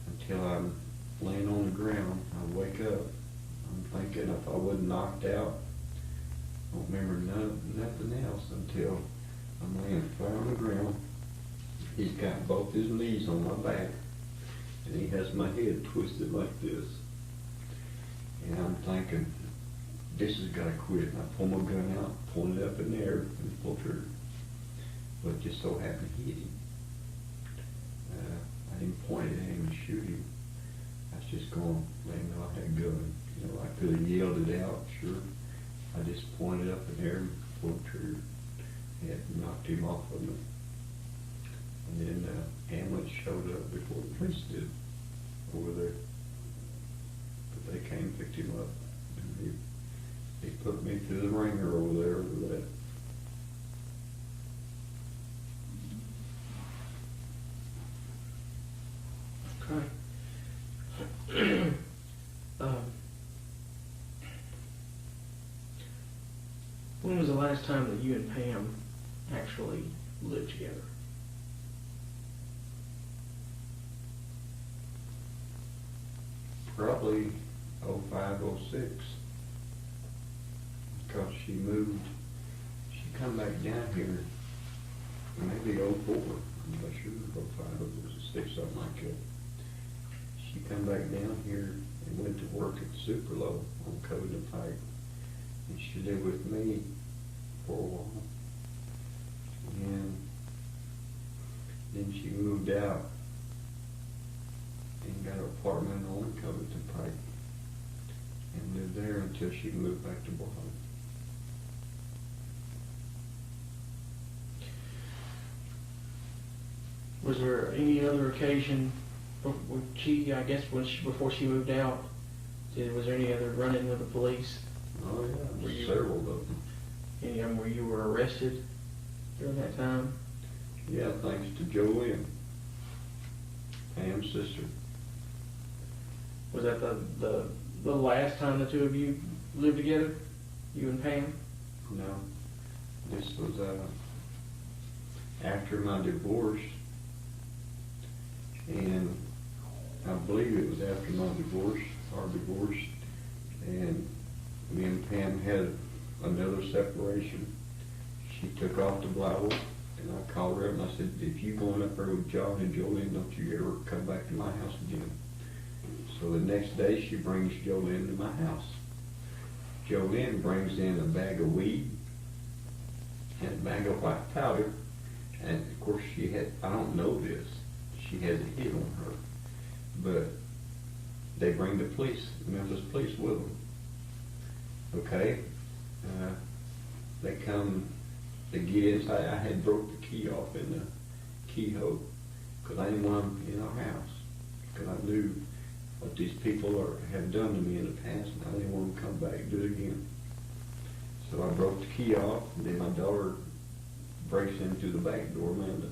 until I'm laying on the ground. I wake up, I'm thinking if I wasn't knocked out, I don't remember nothing else until I'm laying flat on the ground. He's got both his knees on my back, and he has my head twisted like this. And I'm thinking, this has got to quit. And I pull my gun out, pull it up in the air, and pull trigger. But it just so happened to hit him. I didn't point at him and shoot him. I was just going, man, I had a gun. You know, I could have yelled it out, sure. I just pointed up in the air and pulled the trigger. It knocked him off of me. And then the ambulance showed up before the police did over there. But they came and picked him up. And he put me through the ringer over there over that. Okay. When was the last time that you and Pam actually lived together? Probably 05, 06. Because she moved, she come back down here, maybe 04, I'm not sure, 05, 06, something like that. She come back down here and went to work at Super Low on Code and Pipe. And she lived with me for a while. And then she moved out and got an apartment on Code and Pipe and lived there until she moved back to Baldwin. Was there any other occasion I guess before she moved out, was there any other run-in with the police? Oh, yeah, several of them. Any of them where you were arrested during that time? Yeah, thanks to Jolene, Pam's sister. Was that the last time the two of you lived together? You and Pam? No, this was after my divorce, and I believe it was after my divorce, our divorce, and me and Pam had another separation. She took off to Baldwin, and I called her and I said, if you going up there with John and Jolene, don't you ever come back to my house again. So the next day she brings Jolene to my house. Jolene brings in a bag of weed and a bag of white powder, and of course she had, I don't know this, she has a hit on her, but they bring the police, the Memphis police with them. Okay, they come, they get inside. I had broke the key off in the keyhole because I didn't want them in our house, because I knew what these people had done to me in the past, and I didn't want them to come back and do it again. So I broke the key off, and then my daughter breaks in through the back door, Amanda.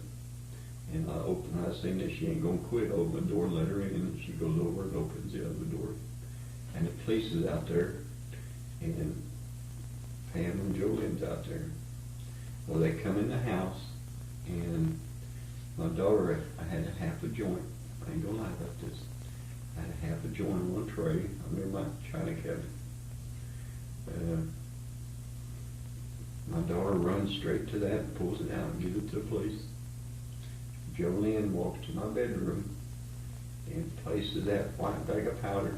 And I seen that she ain't gonna quit, open the door and let her in, and she goes over and opens the other door. And the police is out there, and Pam and Jolene's out there. Well, they come in the house, and my daughter, I had a half a joint. I ain't gonna lie about this. I had a half a joint on one tray under my china cabinet. My daughter runs straight to that and pulls it out and gives it to the police. Jolene walks to my bedroom and places that white bag of powder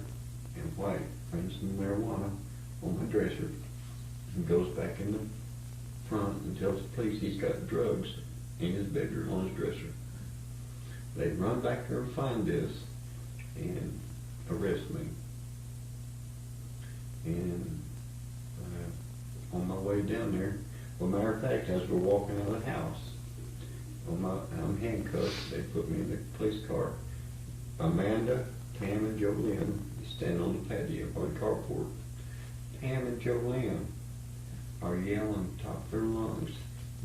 and white and some marijuana on my dresser and goes back in the front and tells the police he's got drugs in his bedroom on his dresser. They run back there and find this and arrest me. And on my way down there, well, matter of fact, as we're walking out of the house, I'm handcuffed. They put me in the police car. Amanda, Pam, and Jolene stand on the patio or the carport. Pam and Jolene are yelling top of their lungs,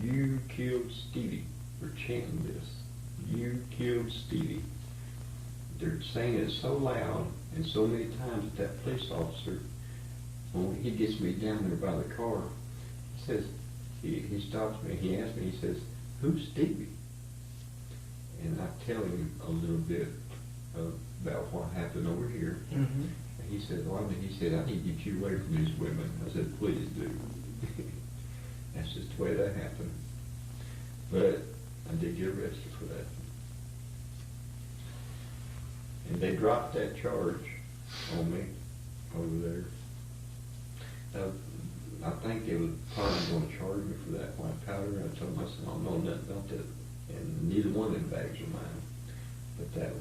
"You killed Stevie." They're chanting this. "You killed Stevie." They're saying it so loud and so many times that police officer, when he gets me down there by the car, he says, he stops me, he asks me, he says, "Who's Stevie?" And I tell him a little bit about what happened over here. Mm-hmm. He said, "I need to get you away from these women." I said, "Please do." That's just the way that happened. But I did get arrested for that. And they dropped that charge on me over there. I think they was probably going to charge me for that white powder. I told them, I said, "I don't know nothing about that. And neither one of them bags are mine. But that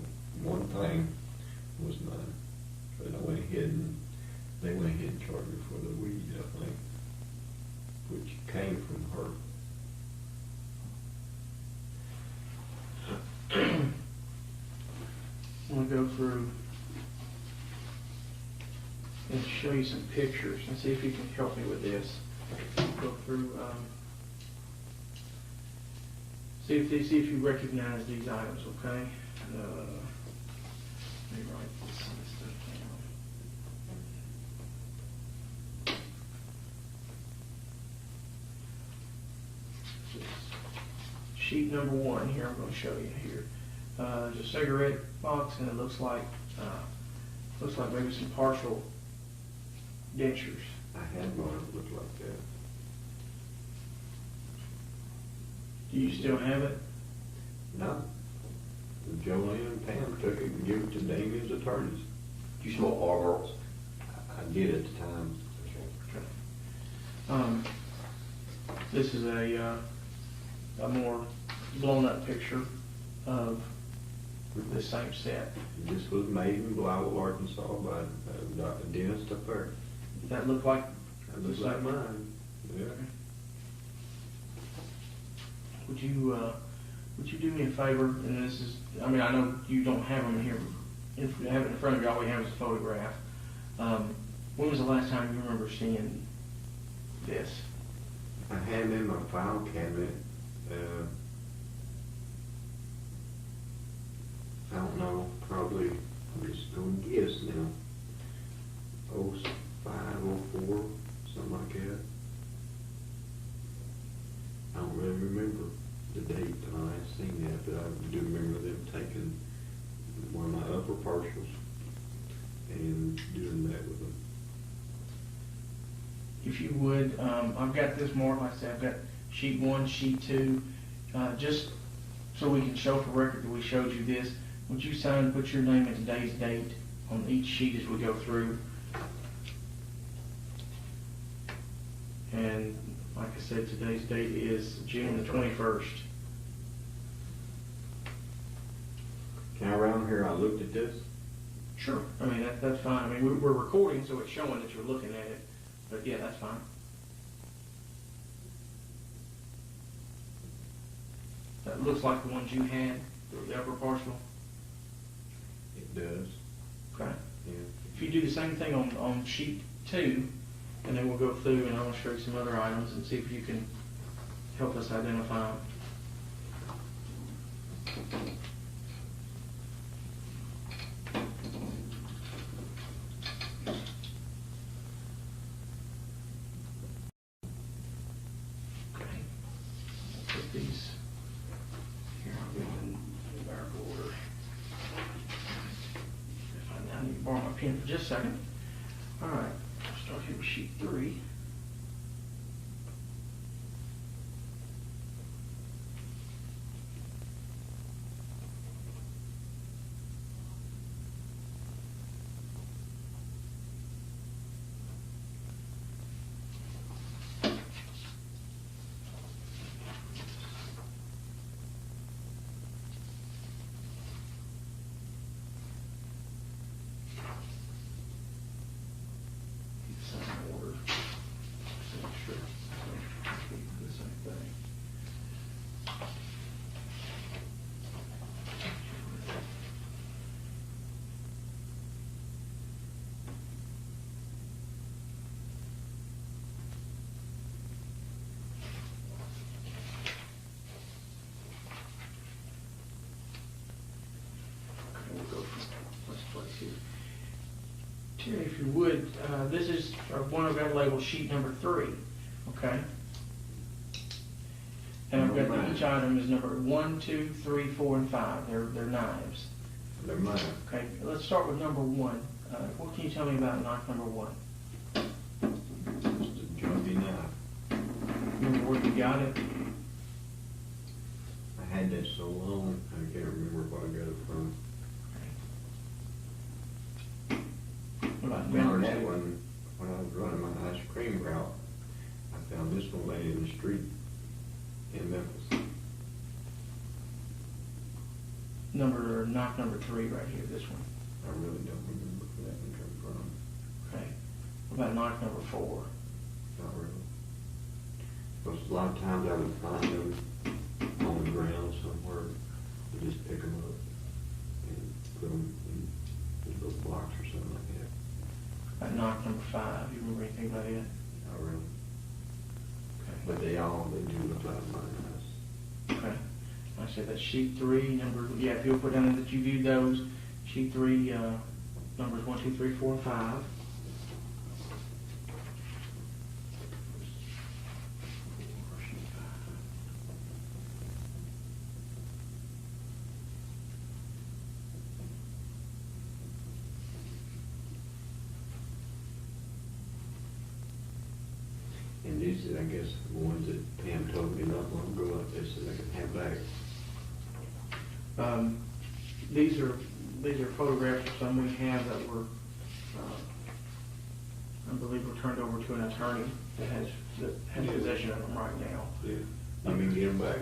one thing was mine." But I went ahead and they went ahead and charged me for the weed, I think, which came from her. I'm going to go through and show you some pictures and see if you can help me with this. Go through, see if you recognize these items, okay? Let me write some of this stuff down. Sheet number 1 here, I'm going to show you here. There's a cigarette box, and it looks like maybe some partial dentures. I had one that looked like that. Do you still have it? No. Jolene and Pam took it and gave it to Damien's attorneys. Do you smoke Marlboros? I did at the time. Okay. This is a more blown up picture of the same set. This was made in Blyville, Arkansas by Dr. Dentist up there. That looked like That looks like mine. Yeah. Would you would you do me a favor? And this is, I mean, I know you don't have them here. If you have it in front of you, all we have is a photograph. When was the last time you remember seeing this? I had them in my file cabinet. I don't know, probably, I'm just gonna guess now. 05, 04, something like that. I don't really remember the date when I had seen that, but I do remember them taking one of my upper parcels and doing that with them. If you would, I've got this marked, like I said, I've got sheet 1, sheet 2, just so we can show for record that we showed you this. Would you sign and put your name and today's date on each sheet as we go through? And like I said, today's date is June the 21st. Can I round here, I looked at this? Sure. I mean, that's fine. I mean, we're recording, so it's showing that you're looking at it. But yeah, that's fine. That looks like the ones you had, the upper parcel. It does. Okay. Yeah. If you do the same thing on sheet 2, and then we'll go through and I'll show you some other items and see if you can help us identify them. Okay. We'll put these here. I'll get them in numerical order. If I need to borrow my pen for just a second. All right. Start here with sheet 3. Terry, if you would, this is one I've got labeled sheet number 3, okay? And I've got each item is number 1, 2, 3, 4, and 5. They're knives. They're mine. Okay, let's start with number 1. What can you tell me about knife number 1? Just a junky knife. Remember where you got it? I had that so long, I can't remember where I got it from. What about I found number that 2? one when I was running my ice cream route. I found this one laying in the street in Memphis. Knife number 3 right here, this one. I really don't remember where that one came from. Okay. What about knife number 4? Not really. Because a lot of times I would find them on the ground somewhere and just pick them up and put them in these little blocks or something like that. About knife number 5. You remember anything about it? Not really. Okay. But they do look like mine. Okay. Like I said that's sheet 3, yeah, if you'll put down that you viewed those, sheet 3, numbers 1, 2, 3, 4, and 5. And these are, I guess, the ones that Pam told me not long ago, like they said I could have back. These are photographs of some we have that were, I believe, were turned over to an attorney that has possession of them right now. Yeah. You mean get them back?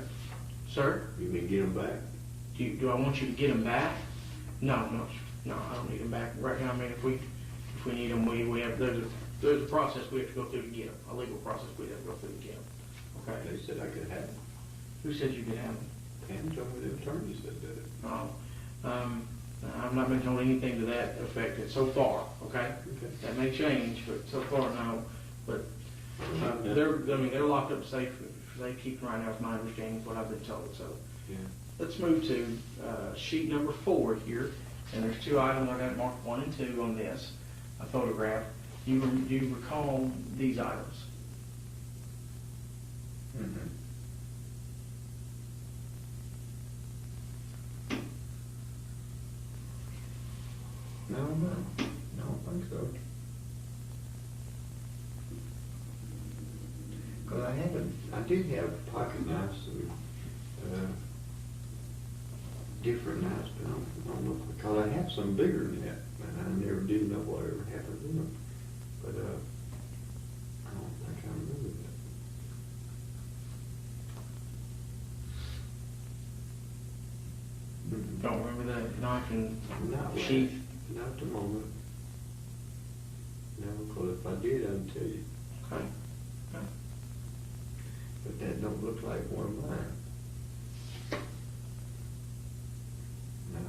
Sir? You mean get them back? Do I want you to get them back? No, I don't need them back right now. I mean, if we need them, we have there's a process we have to go through to get them, a legal process we have to go through to get them. Okay. They said I could have them. Who said you could have them? Pam told me the attorney said that. No. I've not been told anything to that effect so far, okay? Okay. That may change, but so far, no. But they're locked up safe. They keep right now, is my understanding, is what I've been told. So Yeah. let's move to sheet number 4 here. And there's 2 items I got marked 1 and 2 on this, a photograph. Do you recall these items? Mm-hmm. No, I don't think so. Cause I did have pocket knives and, different knives, but I don't know, because I have some bigger than that, and I never did know whatever happened to them. But, I don't think I remember that. Mm-hmm. Don't remember that knife and Not right. sheath? Not at the moment. No, because if I did, I'd tell you. Okay. Okay. But that don't look like one of mine. No.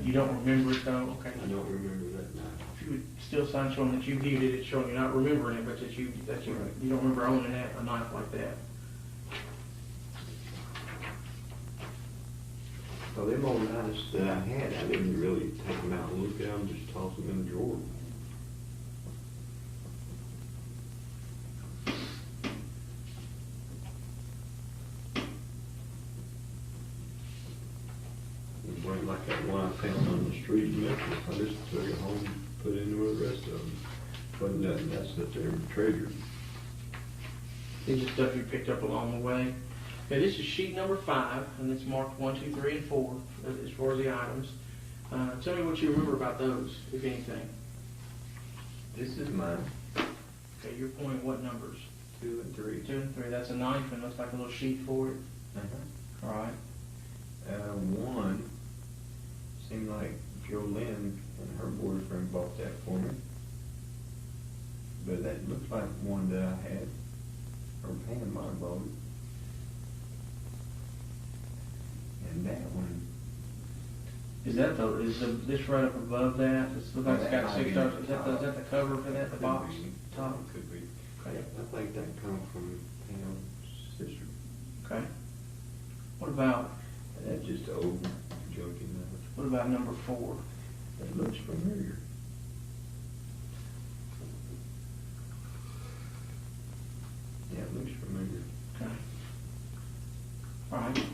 You don't remember it though? Okay. I don't remember that knife. If you would still sign showing that you viewed it, it's showing you're not remembering it, but that you don't remember owning a knife like that. So them old knives that I had, I didn't really take them out and look at them, just toss them in the drawer. It wasn't like that one I found on the street in Memphis. I just took it home, put it in with the rest of them. Wasn't nothing, that's what they were treasured. These are stuff you picked up along the way. Okay, this is sheet number 5, and it's marked 1, 2, 3, and 4 as far as the items. Tell me what you remember about those, if anything. This is mine. Okay, you're pointing what numbers? 2 and 3. 2 and 3. That's a knife, and looks like a little sheet for it. Uh-huh. All right. One seemed like Joe Lynn and her boyfriend bought that for me. But that looks like one that I had, or Pam might have bought it. And that one. Is this right up above that? This looks like it's got 6 stars. Is that the cover for that, the box? Top? Could be. Okay. I think that come from Pam's sister. Okay. What about That's just an old junky knife. what about number 4? That looks familiar. Yeah, it looks familiar. Okay. All right.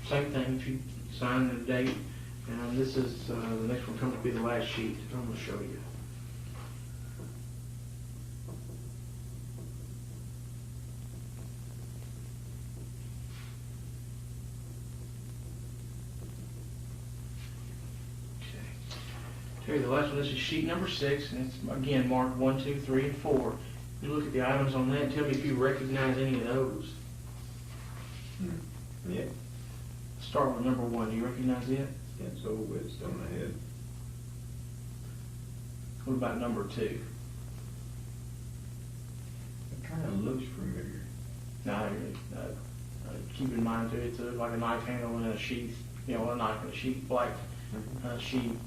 Same thing. If you sign the date, and this is the next one comes to be the last sheet. I'm going to show you. Okay, the last one, this is sheet number 6, and it's again marked 1, 2, 3, and 4. You look at the items on that and tell me if you recognize any of those. Yeah, Start with number 1. Do you recognize it? it's old, it's on the head. What about number 2? It kind of looks familiar. No, keep in mind too, it's like a knife handle and a sheath, a knife and a sheath, black sheath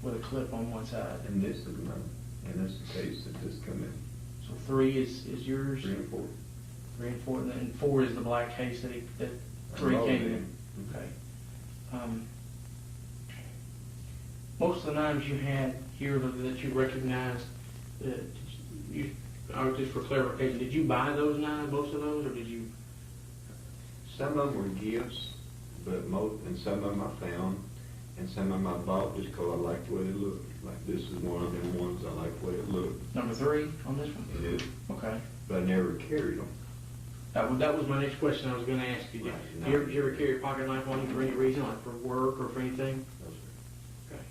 with a clip on one side. And this is mine, and this is the case that this come in. So 3 is yours? 3 and 4. 3 and 4, and then 4 is the black case that 3 came in. Okay. Most of the knives you had here that you recognized, just for clarification, did you buy those knives, most of those, or did you? Some of them were gifts, but and some of them I found, and some of them I bought just because I liked the way they looked. Like this is one of them ones I like the way it looked. Number 3 on this one? It is. Okay. But I never carried them. That was my next question I was going to ask you. Right. Do you ever carry a pocket knife on you for any reason, like for work or for anything? No, sir. Okay.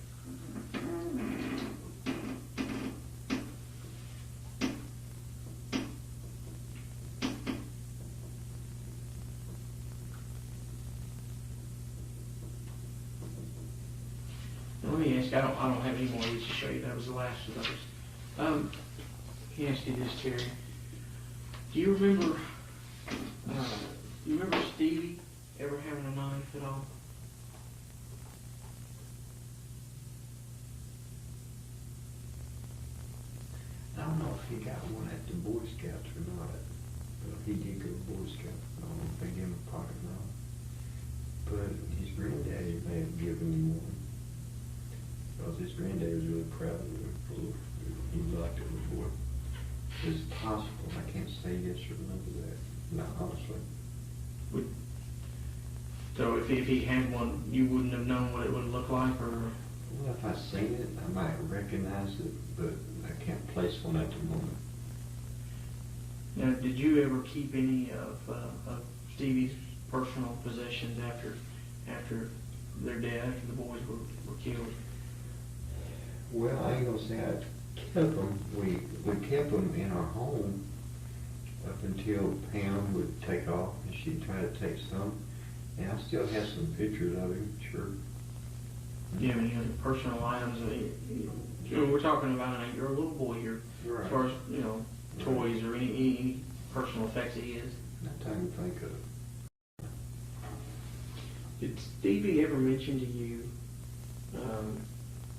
Now, let me ask you, I don't have any more of these to show you. That was the last of those. Let me ask you this, Terry. Do you remember You remember Stevie ever having a knife at all? I don't know if he got one at the Boy Scouts or not, but he did go to Boy Scouts. I don't know if they gave him a pocket knife. But his granddaddy may have given him one. Because his granddaddy was really proud of it. He liked it before. It's possible. I can't say yes or no to that. No, honestly. So if he had one, you wouldn't have known what it would look like, or? Well, if I seen it, I might recognize it, but I can't place one at the moment. Now, did you ever keep any of Stevie's personal possessions after their death, after the boys were killed? Well, I ain't gonna say I kept them. We kept them in our home up until Pam would take off, and she'd try to take some. And I still have some pictures of him, sure. Do you have any other personal items? We're talking about an 8-year-old little boy here, Right. as far as, toys or any personal effects that he has. Not time to think of. Did Stevie ever mention to you,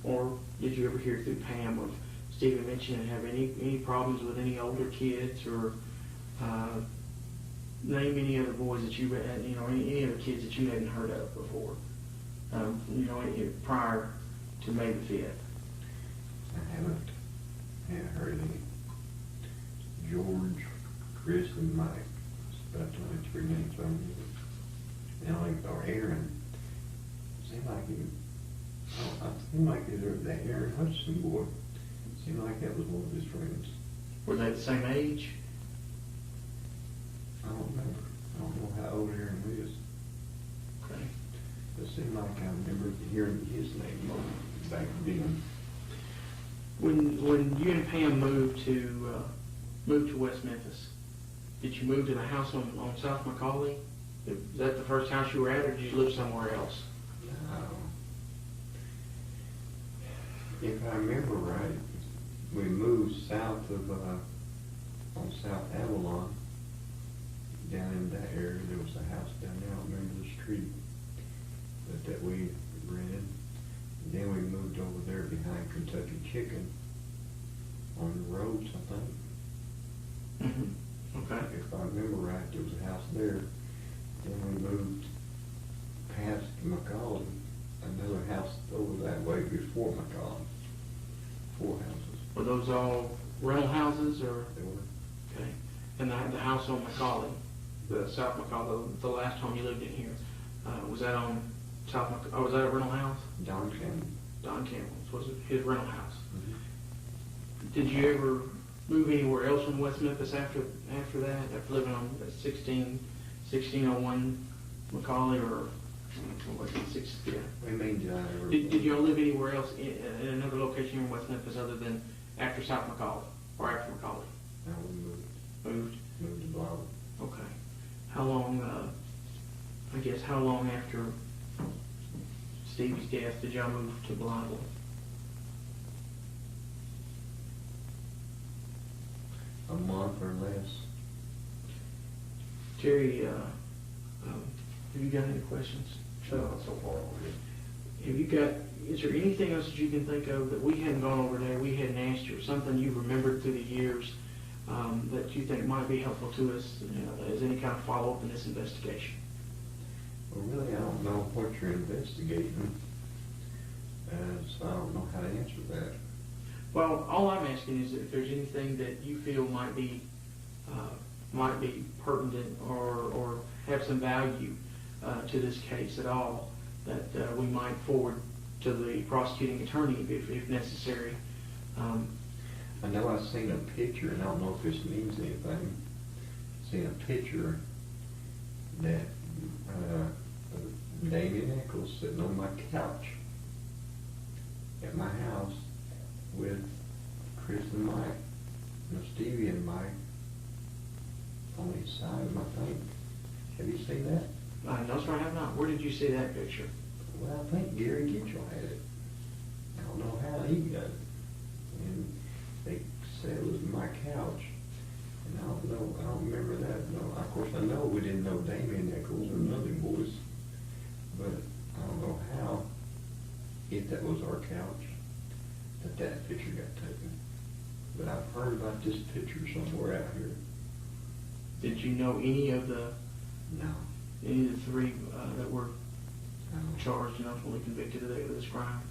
or did you ever hear through Pam of Stevie mentioning have any problems with any older kids, or name any other boys that you had, any other kids that you hadn't heard of before, prior to May the 5th? I haven't heard any. George, Chris, and Mike. That's about the only 3 names I knew. And or Aaron. Seemed like him. I seemed like that Aaron Hudson boy. Seemed like that was one of his friends. Were they the same age? I don't remember. I don't know how old Aaron is. Okay. It seemed like I remember hearing his name back then. When you and Pam moved to West Memphis, did you move to the house on South Macaulay? Is that the first house you were at, or did you live somewhere else? No. If I remember right, we moved south of on South Avalon. Down in that area, there was a house down there. I don't remember the street, but that we rented. And then we moved over there behind Kentucky Chicken on the roads, I think. Mm-hmm. Okay. If I remember right, there was a house there. Then we moved past Macaulay, another house over that way before Macaulay. 4 houses. Were those all rental houses, or? They were. Okay. And the house on Macaulay, the South Macaulay, the last home you lived in here, was that on South Macaulay? Oh, was that a rental house? Don Campbell. Don Campbell's was his rental house. Mm-hmm. Did you ever move anywhere else in West Memphis after that? After living on 1601 Macaulay, or what was it, 6? Yeah. What do you mean, did I ever? Did y'all live anywhere else in another location in West Memphis other than after South Macaulay or after Macaulay? No, we moved. Moved to Baldwin. Okay. How long? How long after Stevie's death did y'all move to Baldwin? A month or less. Terry, have you got any questions? No, so far. Is there anything else that you can think of that we hadn't gone over today, we hadn't asked you, or something you've remembered through the years that you think might be helpful to us as any kind of follow-up in this investigation? Well, really, I don't know what you're investigating, so I don't know how to answer that. Well, all I'm asking is if there's anything that you feel might be pertinent or have some value to this case at all that we might forward to the prosecuting attorney if necessary. I know I've seen a picture, and I don't know if this means anything. I've seen a picture that Damien Echols sitting on my couch at my house with Chris and Mike, Stevie and Mike on each side of my thing. Have you seen that? No, sir, I have not. Where did you see that picture? Well, I think Gary Gitchell had it. I don't know how he got it. And they said it was my couch. And I don't I don't remember that. No, of course I know we didn't know Damien Echols or none of them boys, but I don't know how, if that was our couch, that picture got taken. But I've heard about this picture somewhere out here. Did you know any of the No. three that were No. charged and ultimately convicted of this crime?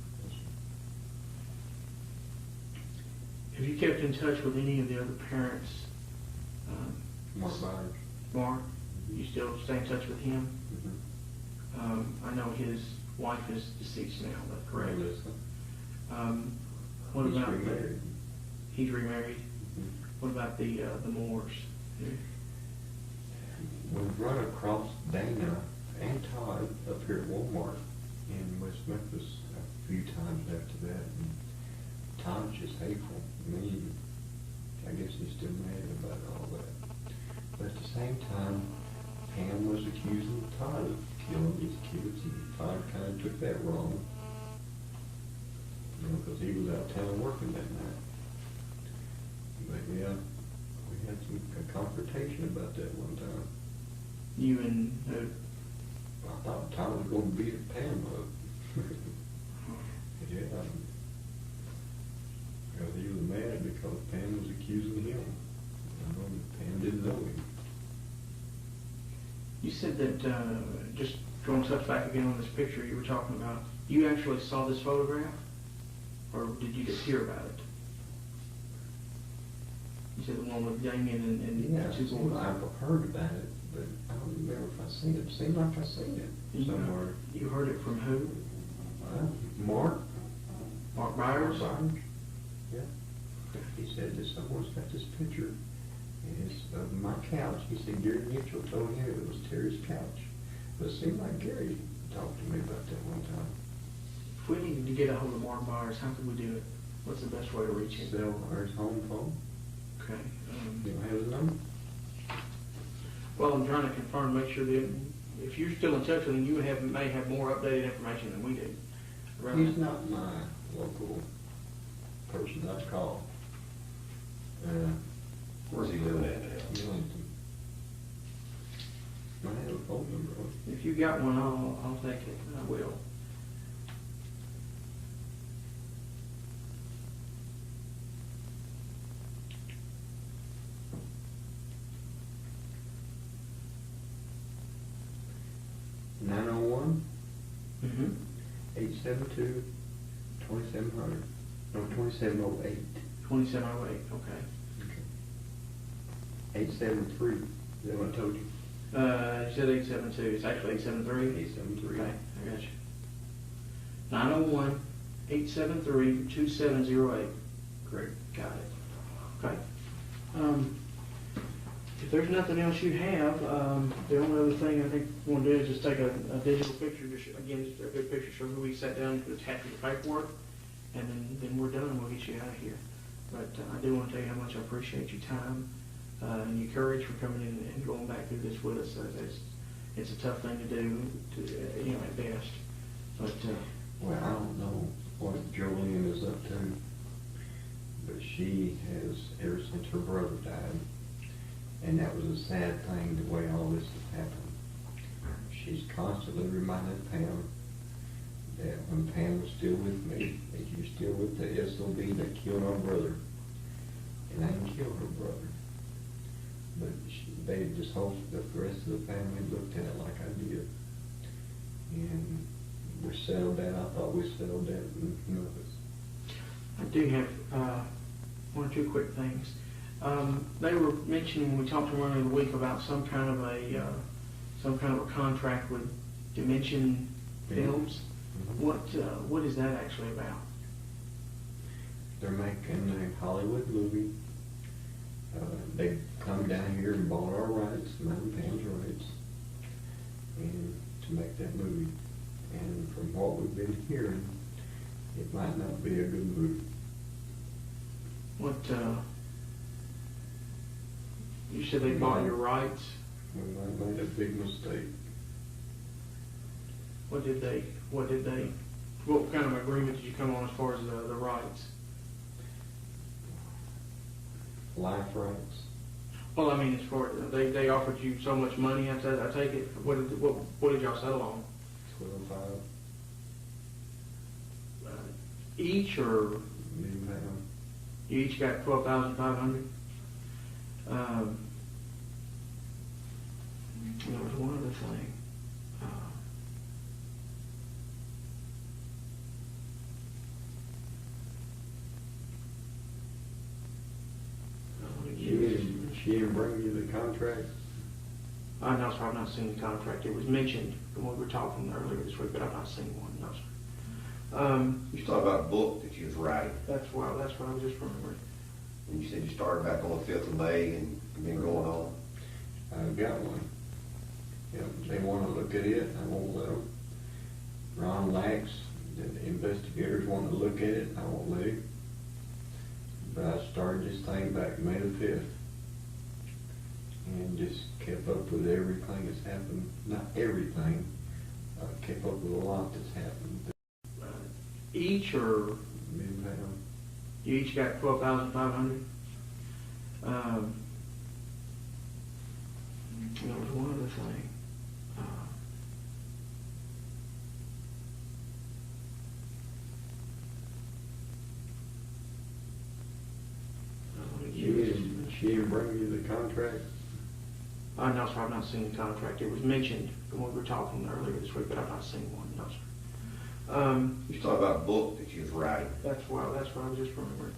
Have you kept in touch with any of the other parents? Mark Byers. Mark, you still stay in touch with him? Mm-hmm. I know his wife is deceased now, is that correct? Melissa. What He's about remarried. He's remarried. Mm-hmm. What about the Moores? We've run across Dana and Todd up here at Walmart in West Memphis a few times after that. And Todd's just hateful. I mean, I guess he's still mad about all that. But at the same time, Pam was accusing Todd of killing these kids, and Todd kind of took that wrong. You know, because he was out of town working that night. But yeah, we had a confrontation about that one time. You and I thought Todd was going to beat Pam up. Yeah. Because he was mad because Pam was accusing him. Pam didn't know him. you said that, just going to touch back again on this picture you were talking about, you actually saw this photograph? Or did you just hear about it? You said the one with Damien and Yeah, two boys. I've heard about it, but I don't remember if I seen it. Seemed like I seen it somewhere. You heard it from who? Mark? Mark Byers? Byers? Yeah. He said that someone's got this picture, and it's of my couch. He said Gary Mitchell told him it was Terry's couch. But it seemed like Gary talked to me about that one time. If we needed to get a hold of Mark Byers, how could we do it? What's the best way to reach him? Cell or his home phone. Okay. You don't have his number? Well, I'm trying to confirm, make sure that if you're still in touch with him, you may have more updated information than we do. He's not my local person I call. Where's he living at now? Millington. I have a phone number on it. If you got one, I'll take it. I will. Mm-hmm. 872-2700. No, 2708. 2708, okay. 873. Is that what I told you? You said 872. It's actually 873? 873. Okay, I got you. 901-873-2708. Great. Got it. Okay. If there's nothing else you have, the only other thing I think we want to do is just take a digital picture, just a good picture, show who we sat down and attach to the paperwork, and then we're done. We'll get you out of here. But I do want to tell you how much I appreciate your time and your courage for coming in and going back through this with us. It's a tough thing to do, at best. But well, I don't know what Jolene is up to, but she has, ever since her brother died, and that was a sad thing, the way all this has happened. She's constantly reminding Pam that when Pam was still with me, that you're still with the SOB that killed our brother. And I didn't kill her brother. But they just hoped that the rest of the family looked at it like I did. And we settled that. I thought we settled that in Memphis. I do have one or two quick things. They were mentioning when we talked to them earlier in the week about some kind of a contract with Dimension Films. Mm-hmm. What is that actually about? They're making a Hollywood movie. They come down here and bought our rights, Mountain Pam's rights, and to make that movie. And from what we've been hearing, it might not be a good movie. What? You said they bought your rights. We might have made a big mistake. What kind of agreement did you come on as far as the rights? Life rights. Well, I mean, as far, they offered you so much money, I take it, what did y'all settle on? 12.5. Each, or Minimum. you each got 12,500? There was one other thing. She didn't bring you the contract? No, sir, I've not seen the contract. It was mentioned when we were talking earlier this week, but I've not seen one, no, sir. You was talking about a book that you was writing, That's what I was just remembering. and you said you started back on the 5th of May and been going on. I've got one. Yep, they want to look at it, I won't let them. Ron Lax, the investigators want to look at it, I won't let him. But I started this thing back May the 5th. And just kept up with everything that's happened, not everything, kept up with a lot that's happened. Each, or Minimum. you each got 12,500? There was one other thing. She didn't bring you the contract? No, sir, I've not seen the contract. It was mentioned when we were talking earlier this week, but I've not seen one, no, sir. You was talking about a book that you was writing, That's what I was just remembering.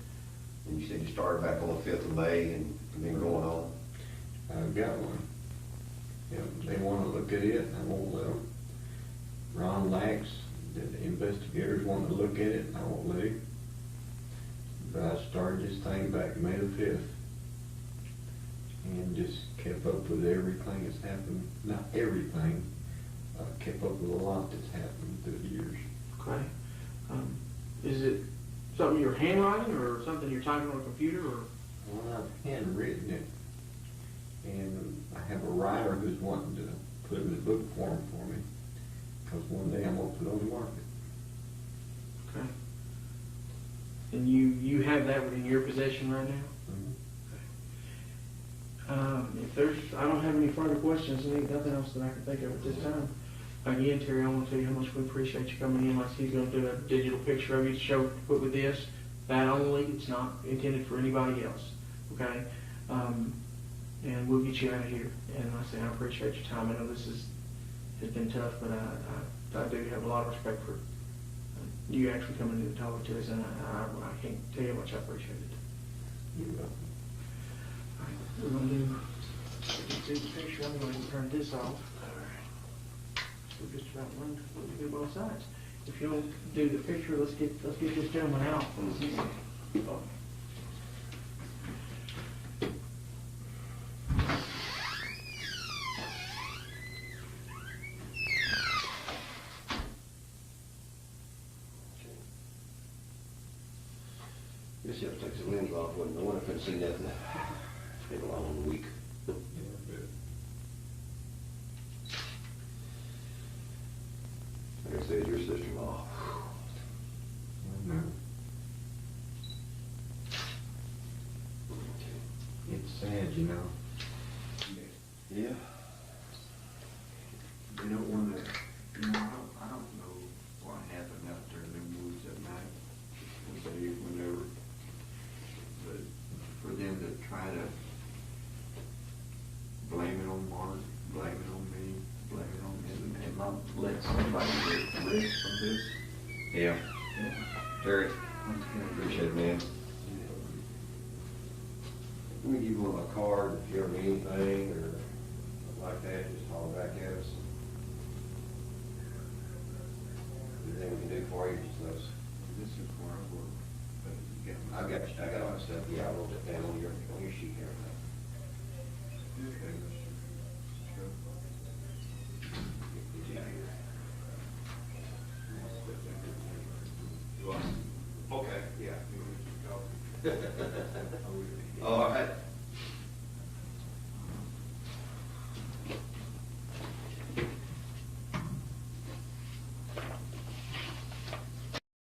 and you said you started back on the 5th of May and been going on. I've got one. Yep, they want to look at it, I won't let them. Ron Lax, the investigators want to look at it, I won't let him. But I started this thing back May the 5th. And just kept up with everything that's happened, not everything, kept up with a lot that's happened through the years. Okay. Is it something you're handwriting or something you're typing on a computer, or? Well, I've handwritten it, and I have a writer who's wanting to put it in the book form for me, because one day I'm going to put it on the market. Okay. And you have that within your possession right now? Mm-hmm. I don't have any further questions, nothing else that I can think of at this time. Again, Terry, I want to tell you how much we appreciate you coming in. Like he's going to do a digital picture of you to show, put with this, that only. It's not intended for anybody else, okay? And we'll get you out of here. And like I say, I appreciate your time. I know this has been tough, but I do have a lot of respect for you actually coming in and talking to us, and I can't tell you how much I appreciate it. You're welcome. All right, we're going to do the picture. I'm going to turn this off. We're just about run to both sides. If you'll do the picture, let's get this gentleman out. Guess you have to take some limbs off, wouldn't I? I couldn't see nothing. It's been a long week. Yeah, but Like I said, your sister-in-law. no. It's sad, you know. Yeah. You don't want to, I don't know what happened out there in the woods that night, whenever, but for them to try to blame it on Mark, blame it on me, blame it on him, and not let somebody get risk from this. Yeah. Terry, appreciate it, man. Let me give you my card if you ever need anything or something like that, just holler back at us. Anything we can do for you, just let us. This is where I work, but you got I got all that stuff, yeah, I wrote it down on your sheet here. Okay, Okay, yeah. All right.